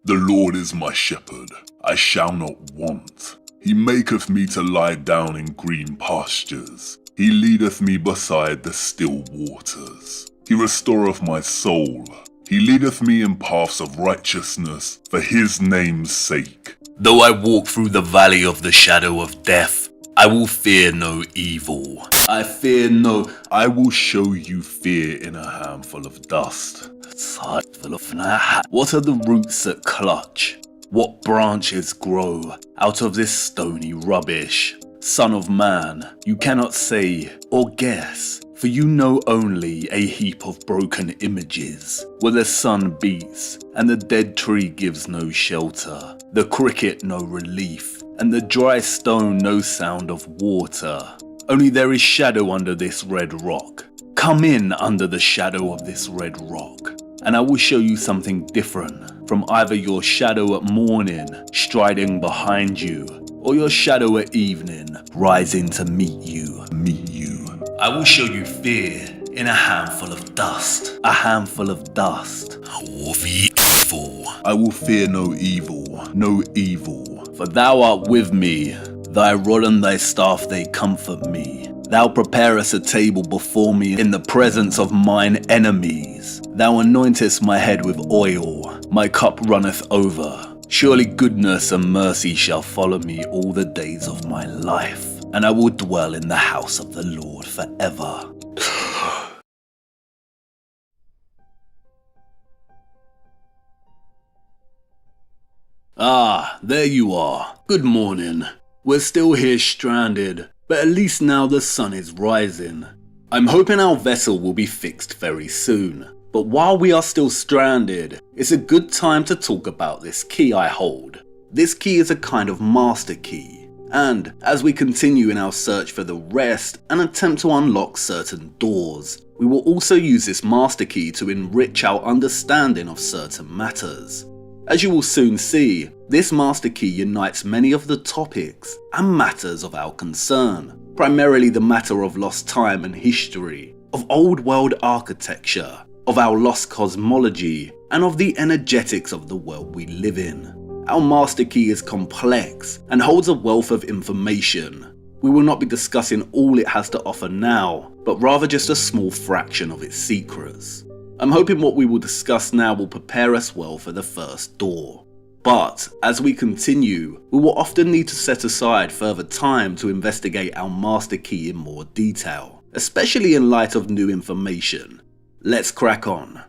The Lord is my shepherd, I shall not want. He maketh me to lie down in green pastures. He leadeth me beside the still waters. He restoreth my soul. He leadeth me in paths of righteousness for his name's sake. Though I walk through the valley of the shadow of death, I will fear no evil. I will show you fear in a handful of dust. What are the roots that clutch? What branches grow out of this stony rubbish? Son of man, you cannot say or guess, for you know only a heap of broken images, where the sun beats and the dead tree gives no shelter, the cricket no relief, and the dry stone no sound of water. Only there is shadow under this red rock. Come in under the shadow of this red rock, and I will show you something different from either your shadow at morning striding behind you, or your shadow at evening rising to meet you. I will show you fear in a handful of dust. I will fear no evil. For thou art with me, thy rod and thy staff they comfort me. Thou preparest a table before me in the presence of mine enemies. Thou anointest my head with oil, my cup runneth over. Surely goodness and mercy shall follow me all the days of my life, and I will dwell in the house of the Lord forever. Ah, there you are. Good morning. We're still here stranded, but at least now the sun is rising. I'm hoping our vessel will be fixed very soon. But while we are still stranded, it's a good time to talk about this key I hold. This key is a kind of master key, and as we continue in our search for the rest and attempt to unlock certain doors, we will also use this master key to enrich our understanding of certain matters. As you will soon see, this master key unites many of the topics and matters of our concern, primarily the matter of lost time and history, of old world architecture, of our lost cosmology, and of the energetics of the world we live in. Our master key is complex and holds a wealth of information. We will not be discussing all it has to offer now, but rather just a small fraction of its secrets. I'm hoping what we will discuss now will prepare us well for the first door. But as we continue, we will often need to set aside further time to investigate our master key in more detail, especially in light of new information. Let's crack on.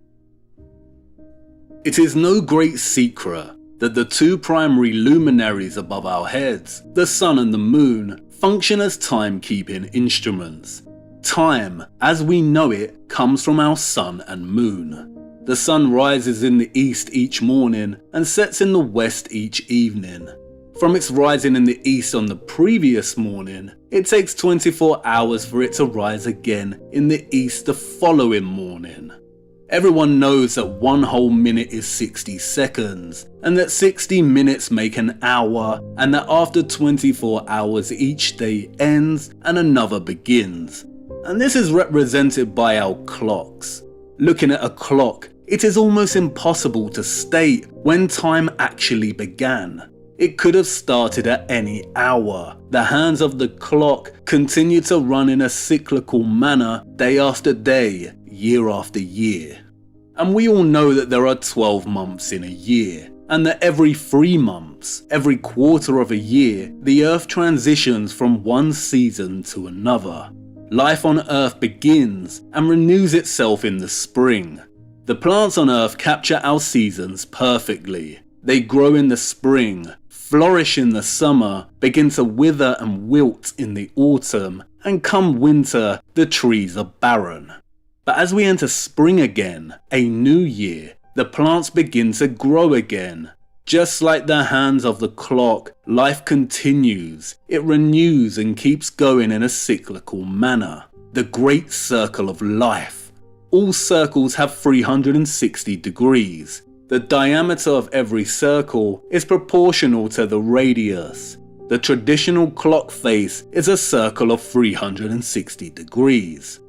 It is no great secret that the two primary luminaries above our heads, the sun and the moon, function as timekeeping instruments. Time, as we know it, comes from our sun and moon. The sun rises in the east each morning and sets in the west each evening. From its rising in the east on the previous morning, it takes 24 hours for it to rise again in the east the following morning. Everyone knows that one whole minute is 60 seconds, and that 60 minutes make an hour, and that after 24 hours each day ends and another begins. And this is represented by our clocks. Looking at a clock, it is almost impossible to state when time actually began. It could have started at any hour. The hands of the clock continue to run in a cyclical manner day after day, year after year. And we all know that there are 12 months in a year, and that every 3 months, every quarter of a year, the Earth transitions from one season to another. Life on Earth begins and renews itself in the spring. The plants on Earth capture our seasons perfectly. They grow in the spring, flourish in the summer, begin to wither and wilt in the autumn, and come winter, the trees are barren. But as we enter spring again, a new year, the plants begin to grow again. Just like the hands of the clock, life continues. It renews and keeps going in a cyclical manner. The great circle of life. All circles have 360 degrees. The diameter of every circle is proportional to the radius. The traditional clock face is a circle of 360 degrees.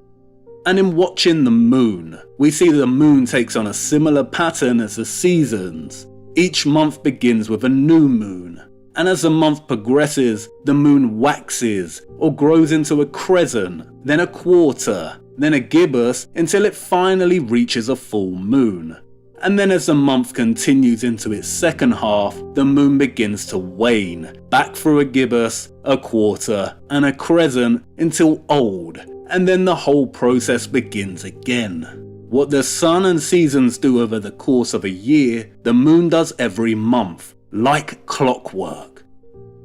And in watching the moon, we see the moon takes on a similar pattern as the seasons. Each month begins with a new moon, and as the month progresses, the moon waxes or grows into a crescent, then a quarter, then a gibbous until it finally reaches a full moon. And then as the month continues into its second half, the moon begins to wane, back through a gibbous, a quarter, and a crescent until old, and then the whole process begins again. What the sun and seasons do over the course of a year, the moon does every month, like clockwork.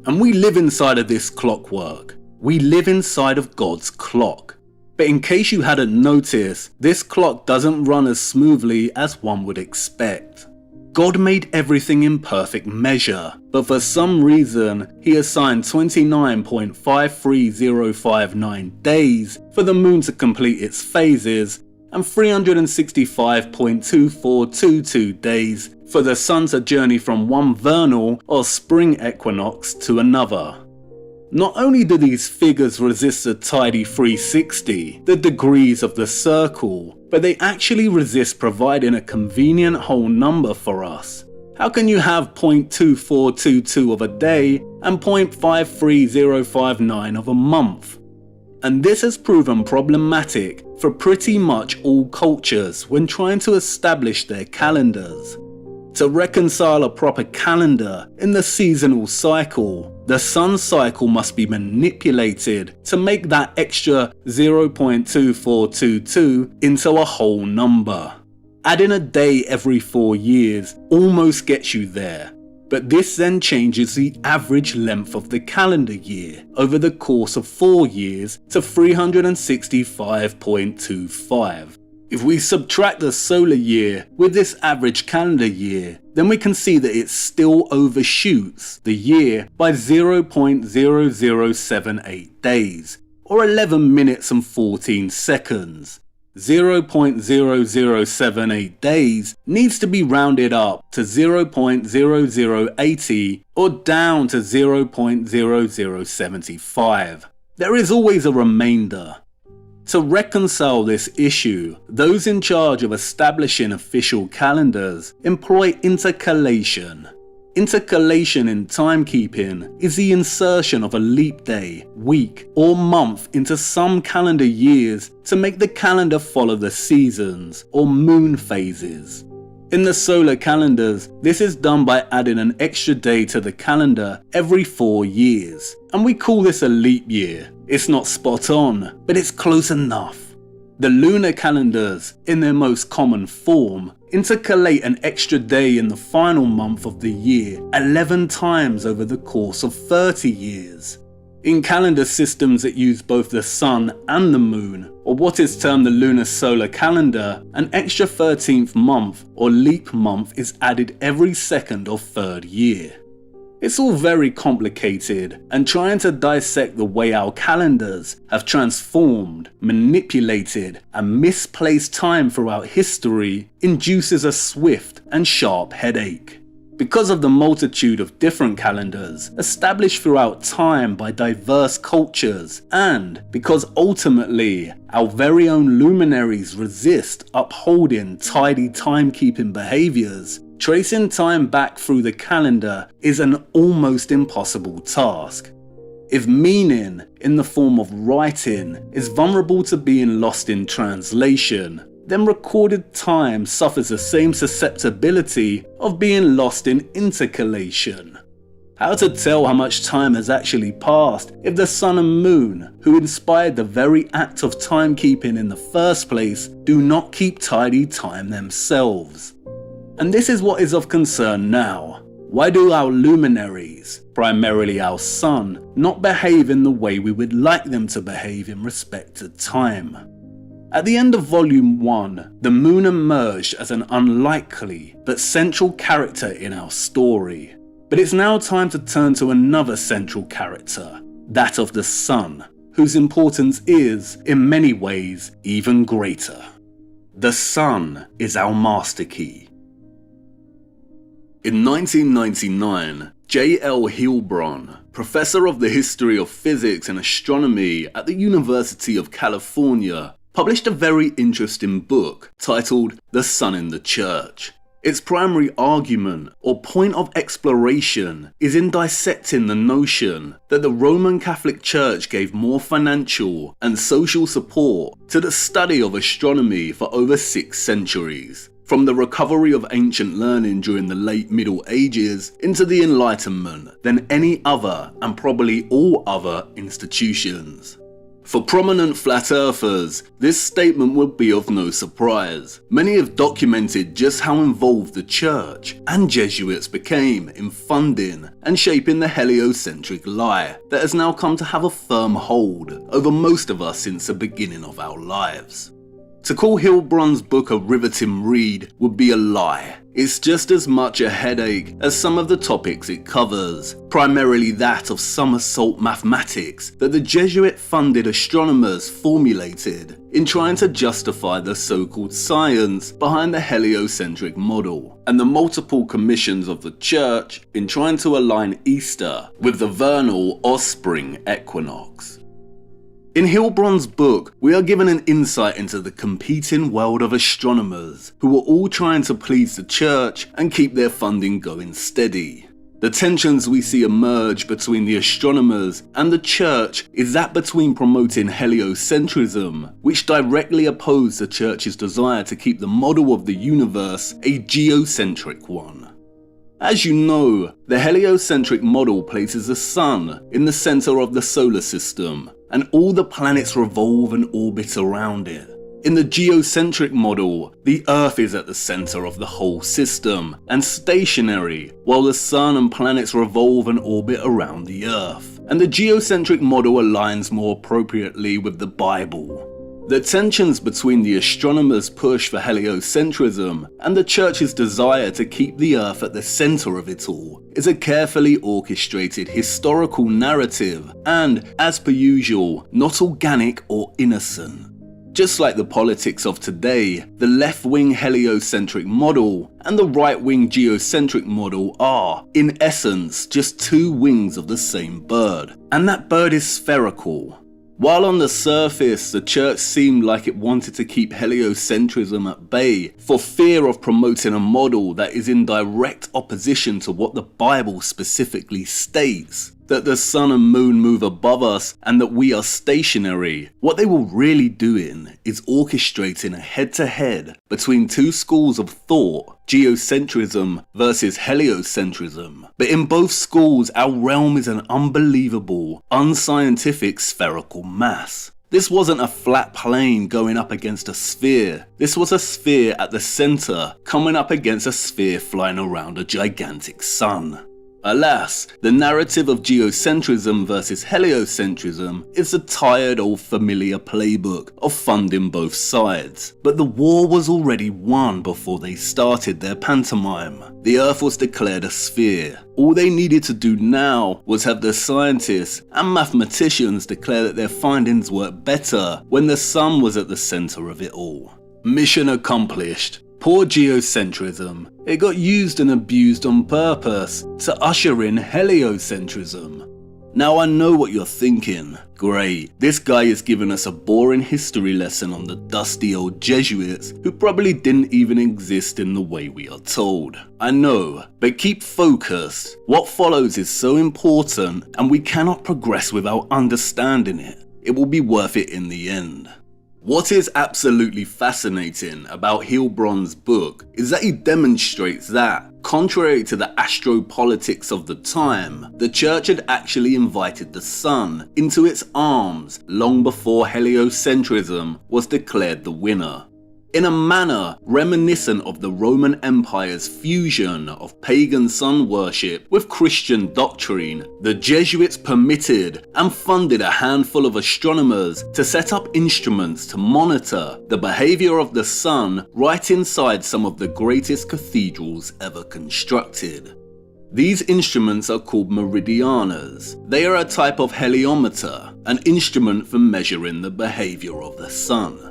And we live inside of this clockwork. We live inside of God's clock. But in case you hadn't noticed, this clock doesn't run as smoothly as one would expect. God made everything in perfect measure, but for some reason, he assigned 29.53059 days for the moon to complete its phases and 365.2422 days for the sun to journey from one vernal or spring equinox to another. Not only do these figures resist the tidy 360, the degrees of the circle, but they actually resist providing a convenient whole number for us. How can you have 0.2422 of a day and 0.53059 of a month? And this has proven problematic for pretty much all cultures when trying to establish their calendars. To reconcile a proper calendar in the seasonal cycle, the sun cycle must be manipulated to make that extra 0.2422 into a whole number. Adding a day every 4 years almost gets you there, but this then changes the average length of the calendar year over the course of 4 years to 365.25. If we subtract the solar year with this average calendar year, then we can see that it still overshoots the year by 0.0078 days, or 11 minutes and 14 seconds. 0.0078 days needs to be rounded up to 0.0080 or down to 0.0075. There is always a remainder. To reconcile this issue, those in charge of establishing official calendars employ intercalation. Intercalation in timekeeping is the insertion of a leap day, week, or month into some calendar years to make the calendar follow the seasons or moon phases. In the solar calendars, this is done by adding an extra day to the calendar every 4 years, and we call this a leap year. It's not spot on, but it's close enough. The lunar calendars, in their most common form, intercalate an extra day in the final month of the year 11 times over the course of 30 years. In calendar systems that use both the sun and the moon, or what is termed the lunar solar calendar, an extra 13th month or leap month is added every second or third year. It's all very complicated, and trying to dissect the way our calendars have transformed, manipulated, and misplaced time throughout history induces a swift and sharp headache. Because of the multitude of different calendars established throughout time by diverse cultures, and because ultimately our very own luminaries resist upholding tidy timekeeping behaviours, tracing time back through the calendar is an almost impossible task. If meaning, in the form of writing, is vulnerable to being lost in translation, then recorded time suffers the same susceptibility of being lost in intercalation. How to tell how much time has actually passed if the sun and moon, who inspired the very act of timekeeping in the first place, do not keep tidy time themselves? And this is what is of concern now. Why do our luminaries, primarily our sun, not behave in the way we would like them to behave in respect to time? At the end of Volume 1, the moon emerged as an unlikely but central character in our story. But it's now time to turn to another central character, that of the sun, whose importance is, in many ways, even greater. The sun is our master key. In 1999, J.L. Heilbron, professor of the history of physics and astronomy at the University of California, published a very interesting book titled The Sun in the Church. Its primary argument or point of exploration is in dissecting the notion that the Roman Catholic Church gave more financial and social support to the study of astronomy for over 6 centuries, from the recovery of ancient learning during the late Middle Ages into the Enlightenment, than any other and probably all other institutions. For prominent flat earthers, this statement would be of no surprise. Many have documented just how involved the church and Jesuits became in funding and shaping the heliocentric lie that has now come to have a firm hold over most of us since the beginning of our lives. To call Hilbrun's book a riveting read would be a lie. It's just as much a headache as some of the topics it covers, primarily that of somersault mathematics that the Jesuit-funded astronomers formulated in trying to justify the so-called science behind the heliocentric model, and the multiple commissions of the Church in trying to align Easter with the vernal or spring equinox. In Hilbrun's book, we are given an insight into the competing world of astronomers who were all trying to please the church and keep their funding going steady. The tensions we see emerge between the astronomers and the church is that between promoting heliocentrism, which directly opposed the church's desire to keep the model of the universe a geocentric one. As you know, the heliocentric model places the sun in the center of the solar system, and all the planets revolve and orbit around it. In the geocentric model, the Earth is at the center of the whole system and stationary, while the sun and planets revolve and orbit around the Earth. And the geocentric model aligns more appropriately with the Bible. The tensions between the astronomers' push for heliocentrism and the church's desire to keep the Earth at the center of it all is a carefully orchestrated historical narrative and, as per usual, not organic or innocent. Just like the politics of today, the left-wing heliocentric model and the right-wing geocentric model are, in essence, just 2 wings of the same bird, and that bird is spherical. While on the surface, the church seemed like it wanted to keep heliocentrism at bay for fear of promoting a model that is in direct opposition to what the Bible specifically states, that the sun and moon move above us and that we are stationary, what they were really doing is orchestrating a head-to-head between 2 schools of thought, geocentrism versus heliocentrism. But in both schools, our realm is an unbelievable, unscientific spherical mass. This wasn't a flat plane going up against a sphere. This was a sphere at the center coming up against a sphere flying around a gigantic sun. Alas, the narrative of geocentrism versus heliocentrism is a tired old familiar playbook of funding both sides. But the war was already won before they started their pantomime. The Earth was declared a sphere. All they needed to do now was have the scientists and mathematicians declare that their findings worked better when the sun was at the center of it all. Mission accomplished. Poor geocentrism. It got used and abused on purpose to usher in heliocentrism. Now I know what you're thinking. Great, this guy is giving us a boring history lesson on the dusty old Jesuits who probably didn't even exist in the way we are told. I know, but keep focused. What follows is so important and we cannot progress without understanding it. It will be worth it in the end. What is absolutely fascinating about Hilbrun's book is that he demonstrates that, contrary to the astropolitics of the time, the church had actually invited the sun into its arms long before heliocentrism was declared the winner. In a manner reminiscent of the Roman Empire's fusion of pagan sun worship with Christian doctrine, the Jesuits permitted and funded a handful of astronomers to set up instruments to monitor the behavior of the sun right inside some of the greatest cathedrals ever constructed. These instruments are called meridianas. They are a type of heliometer, an instrument for measuring the behavior of the sun.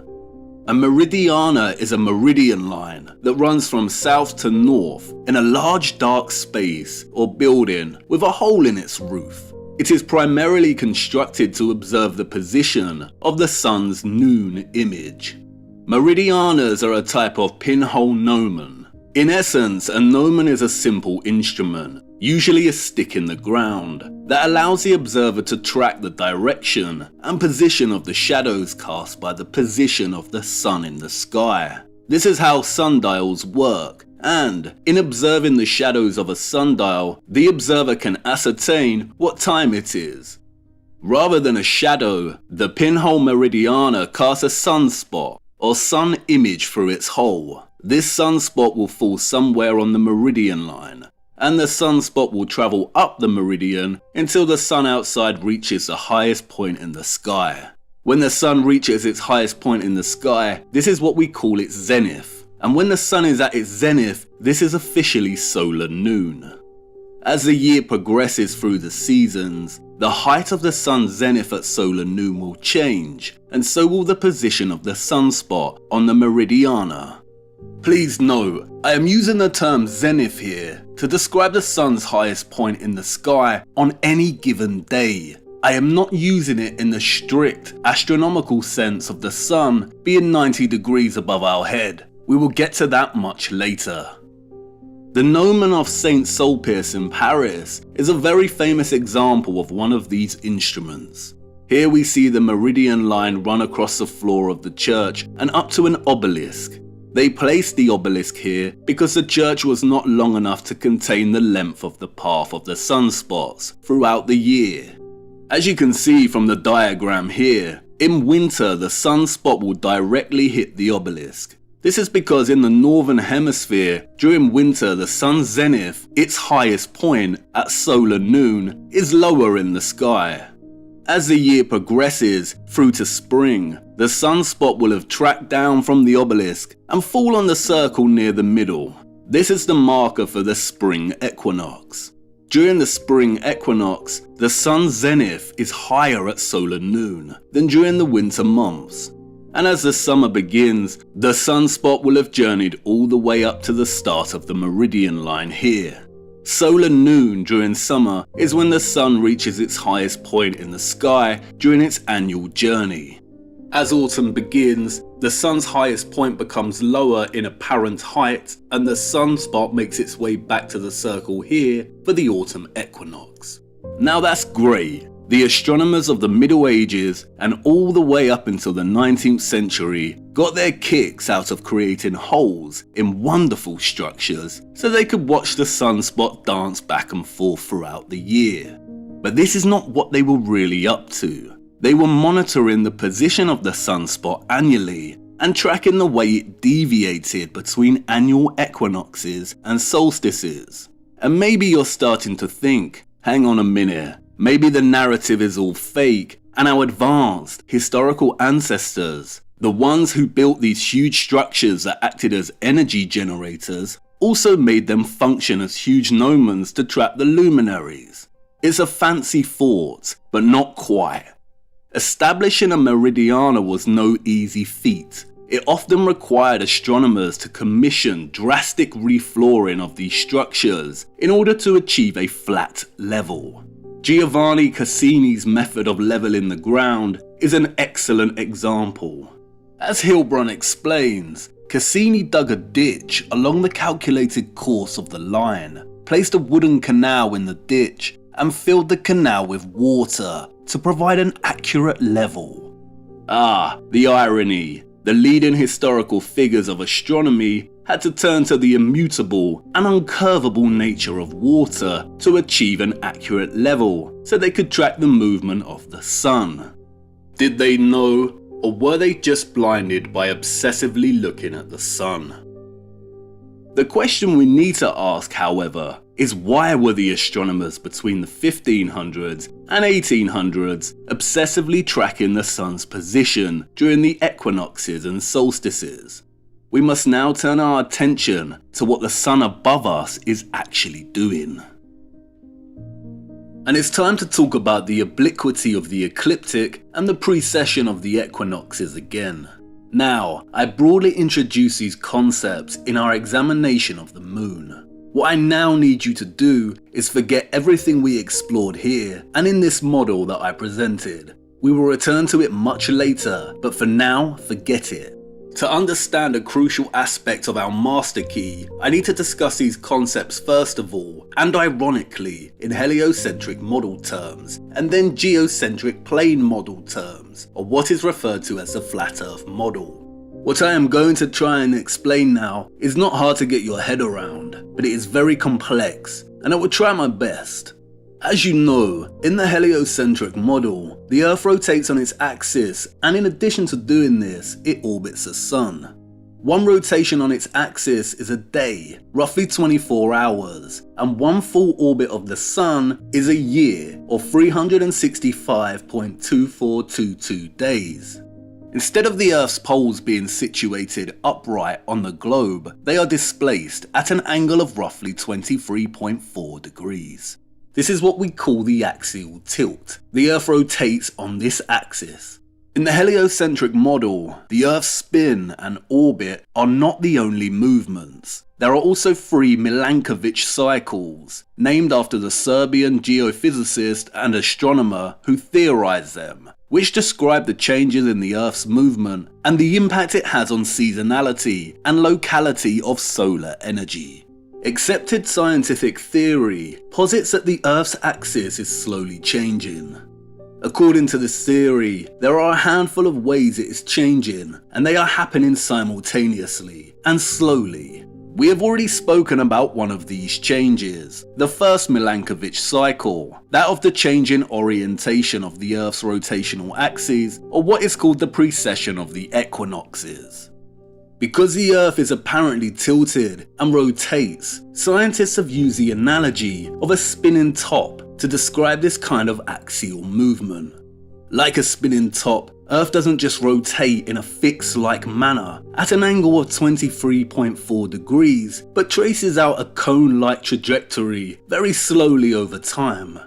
A meridiana is a meridian line that runs from south to north in a large dark space or building with a hole in its roof. It is primarily constructed to observe the position of the sun's noon image. Meridianas are a type of pinhole gnomon. In essence, a gnomon is a simple instrument, usually a stick in the ground, that allows the observer to track the direction and position of the shadows cast by the position of the sun in the sky. This is how sundials work, and in observing the shadows of a sundial, the observer can ascertain what time it is. Rather than a shadow, the pinhole meridiana casts a sunspot or sun image through its hole. This sunspot will fall somewhere on the meridian line, and the sunspot will travel up the meridian until the sun outside reaches the highest point in the sky. When the sun reaches its highest point in the sky, this is what we call its zenith. And when the sun is at its zenith, this is officially solar noon. As the year progresses through the seasons, the height of the sun's zenith at solar noon will change, and so will the position of the sunspot on the meridiana. Please note, I am using the term zenith here to describe the sun's highest point in the sky on any given day. I am not using it in the strict astronomical sense of the sun being 90 degrees above our head. We will get to that much later. The gnomon of Saint Sulpice in Paris is a very famous example of one of these instruments. Here we see the meridian line run across the floor of the church and up to an obelisk. They placed the obelisk here because the church was not long enough to contain the length of the path of the sunspots throughout the year. As you can see from the diagram here, in winter the sunspot will directly hit the obelisk. This is because in the northern hemisphere, during winter the sun's zenith, its highest point at solar noon, is lower in the sky. As the year progresses through to spring, the sunspot will have tracked down from the obelisk and fall on the circle near the middle. This is the marker for the spring equinox. During the spring equinox, the sun's zenith is higher at solar noon than during the winter months. And as the summer begins, the sunspot will have journeyed all the way up to the start of the meridian line here. Solar noon during summer is when the sun reaches its highest point in the sky during its annual journey. As autumn begins, the sun's highest point becomes lower in apparent height, and the sunspot makes its way back to the circle here for the autumn equinox. Now that's great. The astronomers of the Middle Ages and all the way up until the 19th century got their kicks out of creating holes in wonderful structures so they could watch the sunspot dance back and forth throughout the year. But this is not what they were really up to. They were monitoring the position of the sunspot annually and tracking the way it deviated between annual equinoxes and solstices. And maybe you're starting to think, hang on a minute, maybe the narrative is all fake and our advanced historical ancestors, the ones who built these huge structures that acted as energy generators, also made them function as huge gnomons to trap the luminaries. It's a fancy thought, but not quite. Establishing a meridiana was no easy feat. It often required astronomers to commission drastic reflooring of these structures in order to achieve a flat level. Giovanni Cassini's method of leveling the ground is an excellent example. As Hilbrun explains, Cassini dug a ditch along the calculated course of the line, placed a wooden canal in the ditch, and filled the canal with water to provide an accurate level. The irony. The leading historical figures of astronomy had to turn to the immutable and uncurvable nature of water to achieve an accurate level so they could track the movement of the sun. Did they know, or were they just blinded by obsessively looking at the sun? The question we need to ask, however, is why were the astronomers between the 1500s and 1800s obsessively tracking the sun's position during the equinoxes and solstices? We must now turn our attention to what the sun above us is actually doing. And it's time to talk about the obliquity of the ecliptic and the precession of the equinoxes again. Now, I broadly introduced these concepts in our examination of the moon. What I now need you to do is forget everything we explored here and in this model that I presented. We will return to it much later, but for now, forget it. To understand a crucial aspect of our master key, I need to discuss these concepts first of all, and ironically, in heliocentric model terms, and then geocentric plane model terms, or what is referred to as the flat Earth model. What I am going to try and explain now is not hard to get your head around, but it is very complex, and I will try my best. As you know, in the heliocentric model, the Earth rotates on its axis, and in addition to doing this, it orbits the Sun. One rotation on its axis is a day, roughly 24 hours, and one full orbit of the Sun is a year, or 365.2422 days. Instead of the Earth's poles being situated upright on the globe, they are displaced at an angle of roughly 23.4 degrees. This is what we call the axial tilt. The Earth rotates on this axis. In the heliocentric model, the Earth's spin and orbit are not the only movements. There are also 3 Milankovitch cycles, named after the Serbian geophysicist and astronomer who theorized them, which describe the changes in the Earth's movement and the impact it has on seasonality and locality of solar energy. Accepted scientific theory posits that the Earth's axis is slowly changing. According to this theory, there are a handful of ways it is changing, and they are happening simultaneously and slowly. We have already spoken about one of these changes, the first Milankovitch cycle, that of the change in orientation of the Earth's rotational axes, or what is called the precession of the equinoxes. Because the Earth is apparently tilted and rotates, scientists have used the analogy of a spinning top to describe this kind of axial movement. Like a spinning top, Earth doesn't just rotate in a fixed-like manner at an angle of 23.4 degrees, but traces out a cone-like trajectory very slowly over time.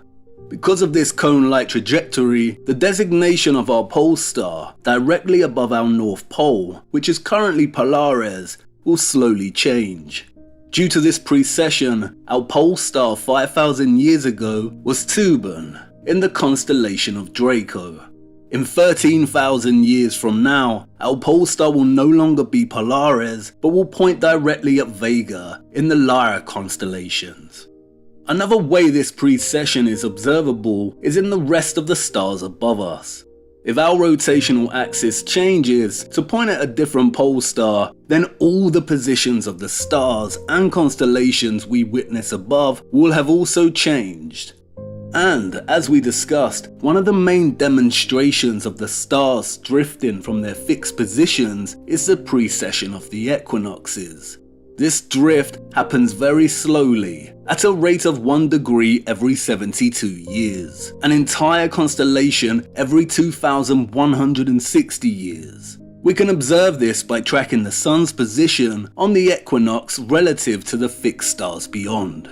Because of this cone-like trajectory, the designation of our pole star directly above our North Pole, which is currently Polaris, will slowly change. Due to this precession, our pole star 5,000 years ago was Tuban, in the constellation of Draco. In 13,000 years from now, our pole star will no longer be Polaris, but will point directly at Vega in the Lyra constellations. Another way this precession is observable is in the rest of the stars above us. If our rotational axis changes to point at a different pole star, then all the positions of the stars and constellations we witness above will have also changed. And, as we discussed, one of the main demonstrations of the stars drifting from their fixed positions is the precession of the equinoxes. This drift happens very slowly, at a rate of 1 degree every 72 years, an entire constellation every 2,160 years. We can observe this by tracking the Sun's position on the equinox relative to the fixed stars beyond.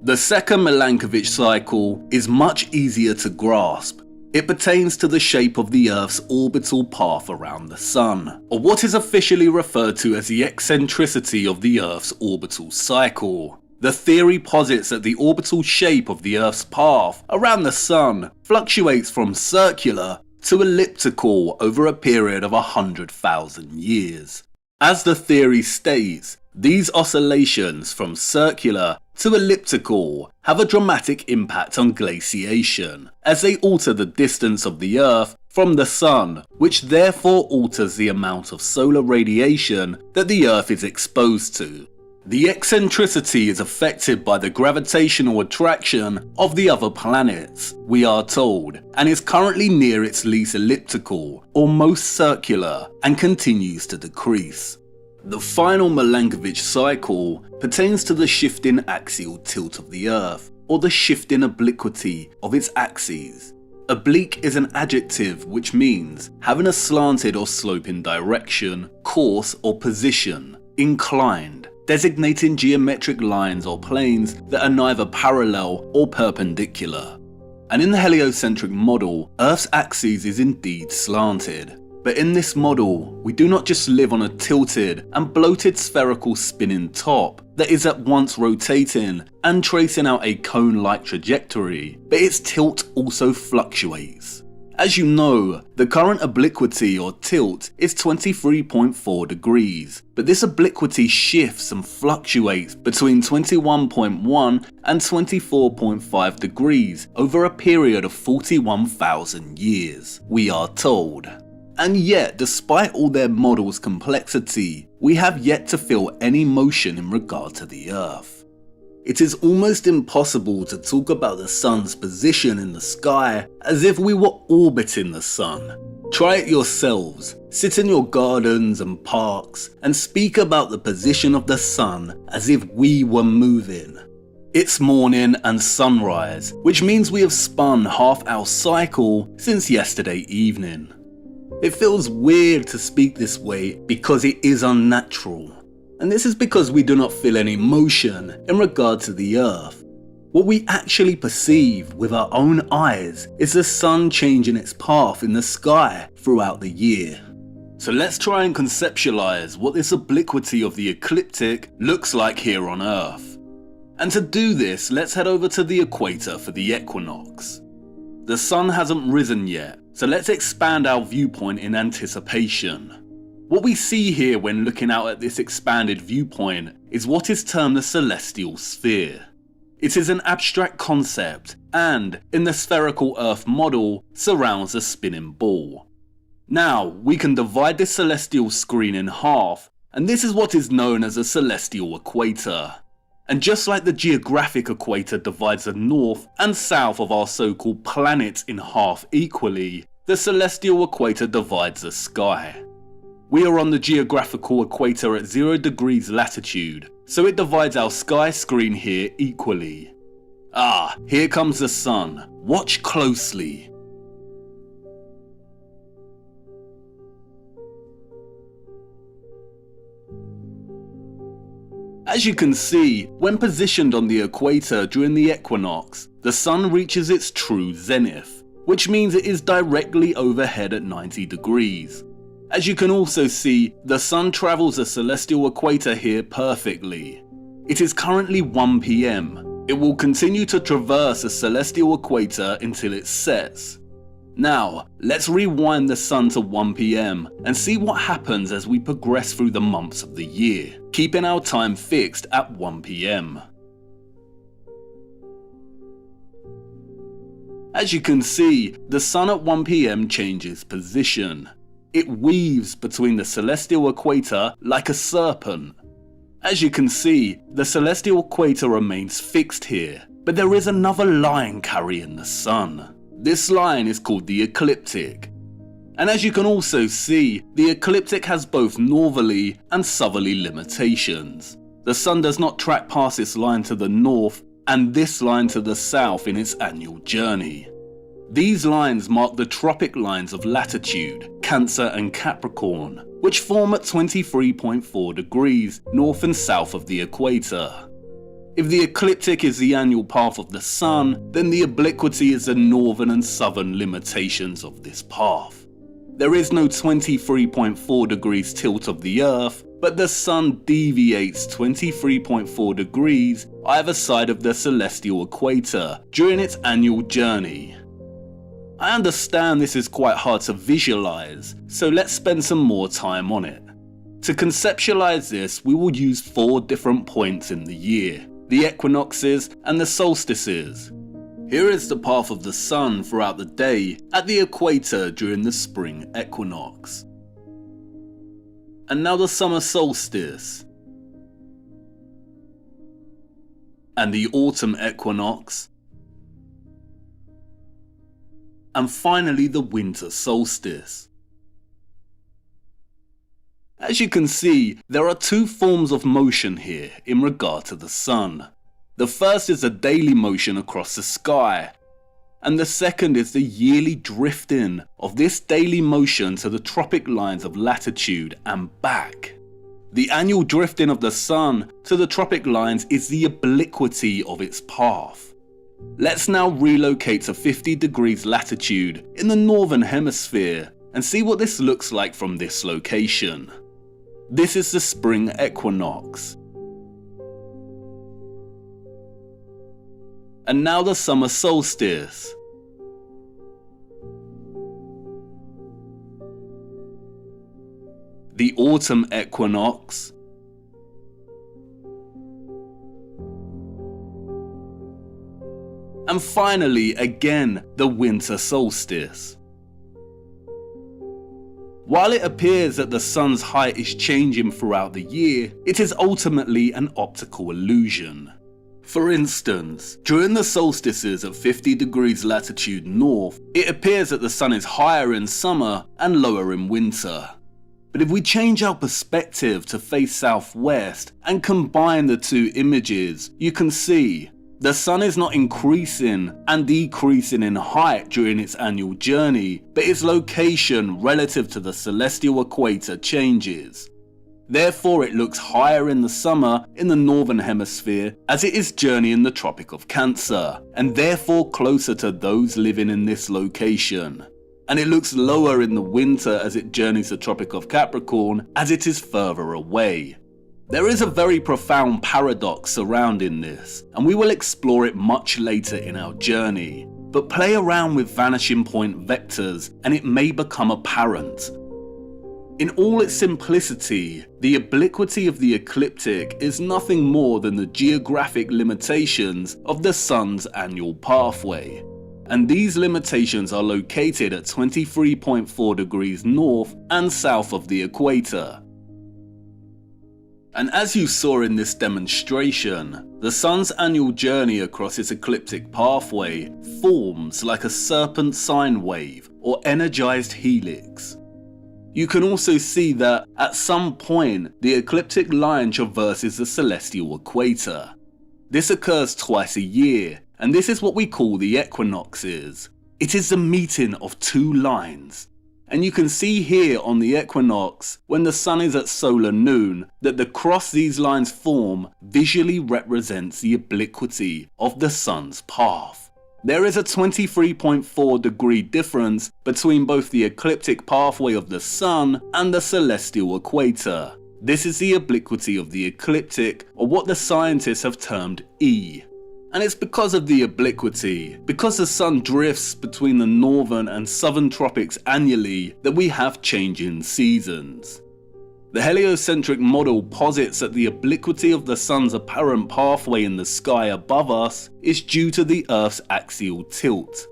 The second Milankovitch cycle is much easier to grasp. It pertains to the shape of the Earth's orbital path around the Sun, or what is officially referred to as the eccentricity of the Earth's orbital cycle. The theory posits that the orbital shape of the Earth's path around the Sun fluctuates from circular to elliptical over a period of 100,000 years. As the theory states, these oscillations from circular to elliptical have a dramatic impact on glaciation, as they alter the distance of the Earth from the Sun, which therefore alters the amount of solar radiation that the Earth is exposed to. The eccentricity is affected by the gravitational attraction of the other planets, we are told, and is currently near its least elliptical, or most circular, and continues to decrease. The final Milankovitch cycle pertains to the shifting axial tilt of the Earth, or the shifting obliquity of its axes. Oblique is an adjective which means having a slanted or sloping direction, course or position, inclined, designating geometric lines or planes that are neither parallel or perpendicular. And in the heliocentric model, Earth's axis is indeed slanted. But in this model, we do not just live on a tilted and bloated spherical spinning top that is at once rotating and tracing out a cone-like trajectory, but its tilt also fluctuates. As you know, the current obliquity or tilt is 23.4 degrees, but this obliquity shifts and fluctuates between 21.1 and 24.5 degrees over a period of 41,000 years, we are told. And yet, despite all their models' complexity, we have yet to feel any motion in regard to the Earth. It is almost impossible to talk about the sun's position in the sky as if we were orbiting the sun. Try it yourselves, sit in your gardens and parks and speak about the position of the sun as if we were moving. It's morning and sunrise, which means we have spun half our cycle since yesterday evening. It feels weird to speak this way because it is unnatural. And this is because we do not feel any motion in regard to the Earth. What we actually perceive with our own eyes is the sun changing its path in the sky throughout the year. So let's try and conceptualize what this obliquity of the ecliptic looks like here on Earth. And to do this, let's head over to the equator for the equinox. The sun hasn't risen yet, so let's expand our viewpoint in anticipation. What we see here when looking out at this expanded viewpoint is what is termed the celestial sphere. It is an abstract concept and, in the spherical Earth model, surrounds a spinning ball. Now, we can divide this celestial screen in half, and this is what is known as a celestial equator. And just like the geographic equator divides the north and south of our so-called planets in half equally, the celestial equator divides the sky. We are on the geographical equator at 0 degrees latitude, so it divides our sky screen here equally. Ah, here comes the sun. Watch closely. As you can see, when positioned on the equator during the equinox, the sun reaches its true zenith, which means it is directly overhead at 90 degrees. As you can also see, the sun travels the celestial equator here perfectly. It is currently 1 PM. It will continue to traverse the celestial equator until it sets. Now, let's rewind the sun to 1 PM and see what happens as we progress through the months of the year, keeping our time fixed at 1 PM. As you can see, the sun at 1 PM changes position. It weaves between the celestial equator like a serpent. As you can see, the celestial equator remains fixed here, but there is another line carrying the sun. This line is called the ecliptic. And as you can also see, the ecliptic has both northerly and southerly limitations. The sun does not track past this line to the north and this line to the south in its annual journey. These lines mark the tropic lines of latitude, Cancer and Capricorn, which form at 23.4 degrees north and south of the equator. If the ecliptic is the annual path of the sun, then the obliquity is the northern and southern limitations of this path. There is no 23.4 degrees tilt of the Earth, but the sun deviates 23.4 degrees either side of the celestial equator during its annual journey. I understand this is quite hard to visualize, so let's spend some more time on it. To conceptualize this, we will use 4 different points in the year, the equinoxes and the solstices. Here is the path of the sun throughout the day at the equator during the spring equinox. And now the summer solstice. And the autumn equinox. And finally the winter solstice. As you can see, there are 2 forms of motion here in regard to the sun. The first is a daily motion across the sky, and the second is the yearly drifting of this daily motion to the tropic lines of latitude and back. The annual drifting of the sun to the tropic lines is the obliquity of its path. Let's now relocate to 50 degrees latitude in the northern hemisphere and see what this looks like from this location. This is the spring equinox. And now the summer solstice. the autumn equinox, and finally, again, the winter solstice. While it appears that the sun's height is changing throughout the year, it is ultimately an optical illusion. For instance, during the solstices at 50 degrees latitude north, it appears that the sun is higher in summer and lower in winter. But if we change our perspective to face southwest and combine the two images, you can see the sun is not increasing and decreasing in height during its annual journey, but its location relative to the celestial equator changes. Therefore, it looks higher in the summer in the northern hemisphere as it is journeying the Tropic of Cancer, and therefore closer to those living in this location. And it looks lower in the winter as it journeys the Tropic of Capricorn as it is further away. There is a very profound paradox surrounding this, and we will explore it much later in our journey. But play around with vanishing point vectors and it may become apparent. In all its simplicity, the obliquity of the ecliptic is nothing more than the geographic limitations of the sun's annual pathway. And these limitations are located at 23.4 degrees north and south of the equator. And as you saw in this demonstration, the sun's annual journey across its ecliptic pathway forms like a serpent sine wave or energized helix. You can also see that at some point the ecliptic line traverses the celestial equator. This occurs twice a year, and this is what we call the equinoxes. It is the meeting of two lines. And you can see here on the equinox, when the sun is at solar noon, that the cross these lines form visually represents the obliquity of the sun's path. There is a 23.4 degree difference between both the ecliptic pathway of the sun and the celestial equator. This is the obliquity of the ecliptic, or what the scientists have termed E. And it's because of the obliquity, because the sun drifts between the northern and southern tropics annually, that we have changing seasons. The heliocentric model posits that the obliquity of the sun's apparent pathway in the sky above us is due to the Earth's axial tilt.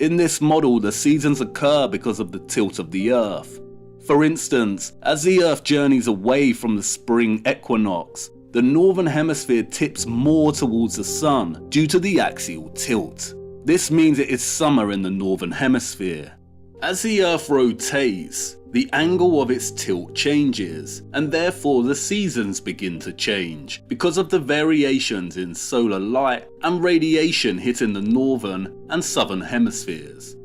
In this model, the seasons occur because of the tilt of the Earth. For instance, as the Earth journeys away from the spring equinox, the northern hemisphere tips more towards the sun due to the axial tilt. This means it is summer in the northern hemisphere. As the Earth rotates, the angle of its tilt changes, and therefore the seasons begin to change because of the variations in solar light and radiation hitting the northern and southern hemispheres.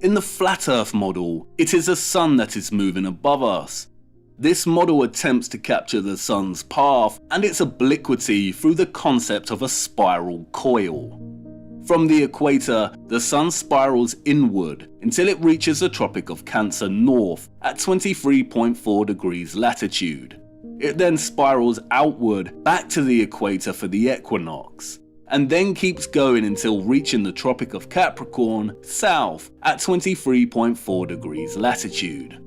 In the flat Earth model, it is the sun that is moving above us. This model attempts to capture the sun's path and its obliquity through the concept of a spiral coil. From the equator, the sun spirals inward until it reaches the Tropic of Cancer north at 23.4 degrees latitude. It then spirals outward back to the equator for the equinox, and then keeps going until reaching the Tropic of Capricorn south at 23.4 degrees latitude.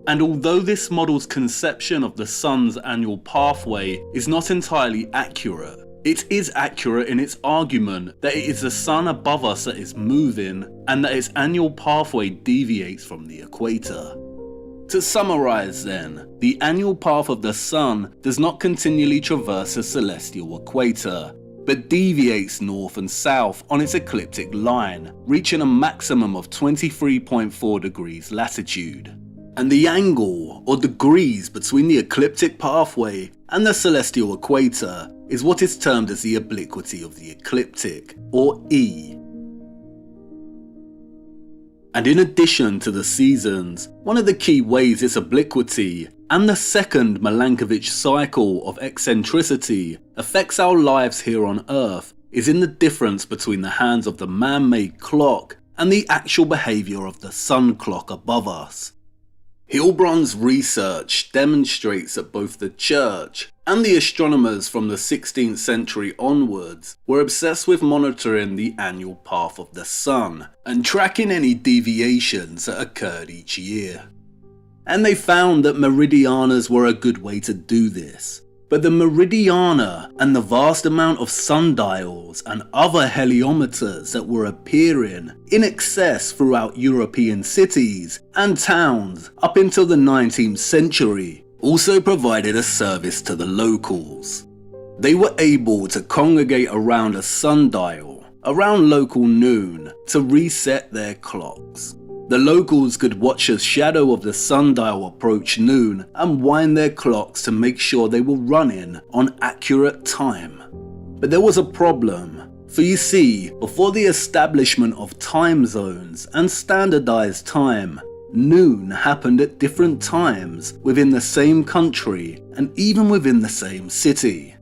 And although this model's conception of the sun's annual pathway is not entirely accurate, it is accurate in its argument that it is the sun above us that is moving and that its annual pathway deviates from the equator. To summarize then, the annual path of the sun does not continually traverse the celestial equator, but deviates north and south on its ecliptic line, reaching a maximum of 23.4 degrees latitude. And the angle, or degrees, between the ecliptic pathway and the celestial equator is what is termed as the obliquity of the ecliptic, or E. And in addition to the seasons, one of the key ways this obliquity and the second Milankovitch cycle of eccentricity affects our lives here on Earth is in the difference between the hands of the man-made clock and the actual behaviour of the sun clock above us. Hilbrand's research demonstrates that both the Church and the astronomers from the 16th century onwards were obsessed with monitoring the annual path of the sun and tracking any deviations that occurred each year. and they found that meridianas were a good way to do this. But the meridiana and the vast amount of sundials and other heliometers that were appearing in excess throughout European cities and towns up until the 19th century also provided a service to the locals. They were able to congregate around a sundial around local noon to reset their clocks. The locals could watch a shadow of the sundial approach noon and wind their clocks to make sure they were running on accurate time. But there was a problem, for you see, before the establishment of time zones and standardized time, noon happened at different times within the same country and even within the same city.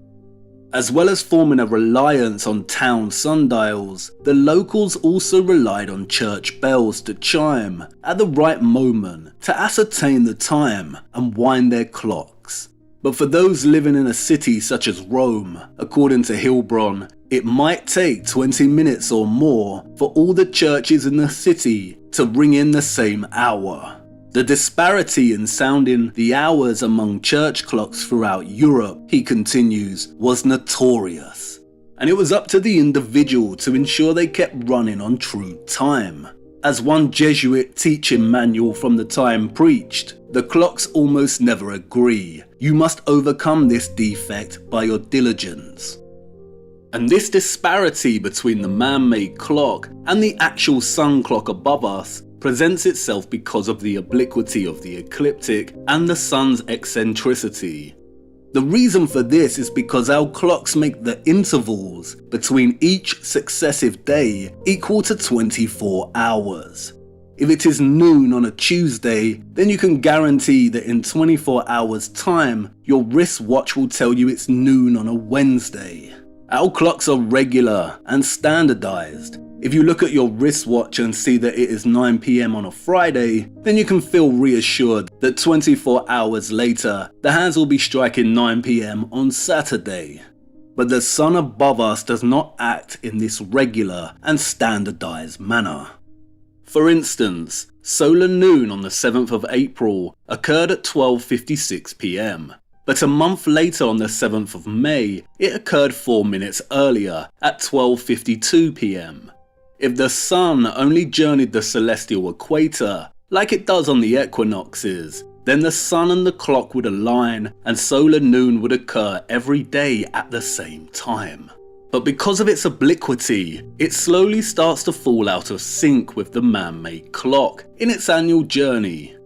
As well as forming a reliance on town sundials, the locals also relied on church bells to chime at the right moment to ascertain the time and wind their clocks. But for those living in a city such as Rome, according to Hilbron, it might take 20 minutes or more for all the churches in the city to ring in the same hour. The disparity in sounding the hours among church clocks throughout Europe, he continues, was notorious. And it was up to the individual to ensure they kept running on true time. As one Jesuit teaching manual from the time preached, the clocks almost never agree. You must overcome this defect by your diligence. And this disparity between the man-made clock and the actual sun clock above us presents itself because of the obliquity of the ecliptic and the sun's eccentricity. The reason for this is because our clocks make the intervals between each successive day equal to 24 hours. If it is noon on a Tuesday, then you can guarantee that in 24 hours time, your wristwatch will tell you it's noon on a Wednesday. Our clocks are regular and standardized. If you look at your wristwatch and see that it is 9 PM on a Friday, then you can feel reassured that 24 hours later, the hands will be striking 9 PM on Saturday. But the sun above us does not act in this regular and standardized manner. For instance, solar noon on the 7th of April occurred at 12:56 PM. But a month later on the 7th of May, it occurred 4 minutes earlier at 12:52 PM. If the sun only journeyed the celestial equator, like it does on the equinoxes, then the sun and the clock would align and solar noon would occur every day at the same time. But because of its obliquity, it slowly starts to fall out of sync with the man-made clock in its annual journey.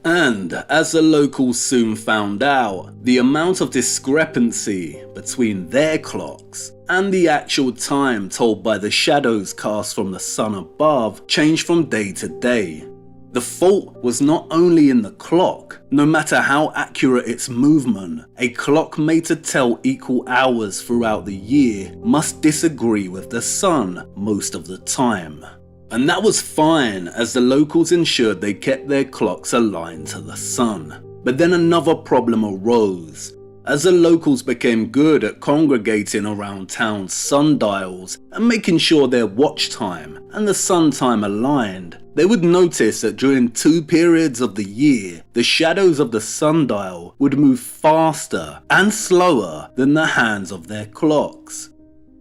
And as the locals soon found out, the amount of discrepancy between their clocks and the actual time told by the shadows cast from the sun above changed from day to day. The fault was not only in the clock. No matter how accurate its movement, a clock made to tell equal hours throughout the year must disagree with the sun most of the time. And that was fine, as the locals ensured they kept their clocks aligned to the sun. But then another problem arose. As the locals became good at congregating around town sundials and making sure their watch time and the sun time aligned, they would notice that during 2 periods of the year, the shadows of the sundial would move faster and slower than the hands of their clocks.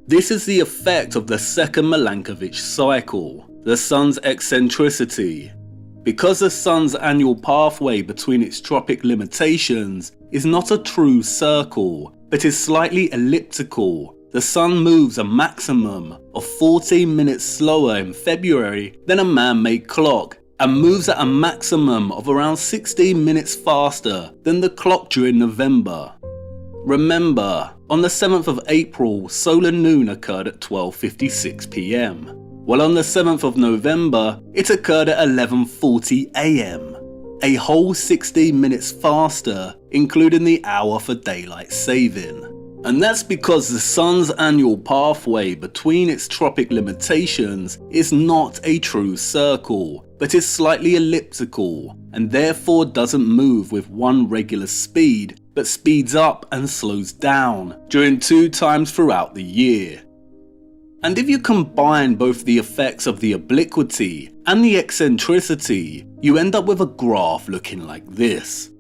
This is the effect of the second Milankovitch cycle, the sun's eccentricity. Because the sun's annual pathway between its tropic limitations is not a true circle, but is slightly elliptical, the sun moves a maximum of 14 minutes slower in February than a man-made clock, and moves at a maximum of around 16 minutes faster than the clock during November. Remember, on the 7th of April, solar noon occurred at 12:56 PM. While on the 7th of November, it occurred at 11:40 AM, a whole 16 minutes faster, including the hour for daylight saving. And that's because the sun's annual pathway between its tropic limitations is not a true circle, but is slightly elliptical, and therefore doesn't move with one regular speed, but speeds up and slows down during 2 times throughout the year. And if you combine both the effects of the obliquity and the eccentricity, you end up with a graph looking like this.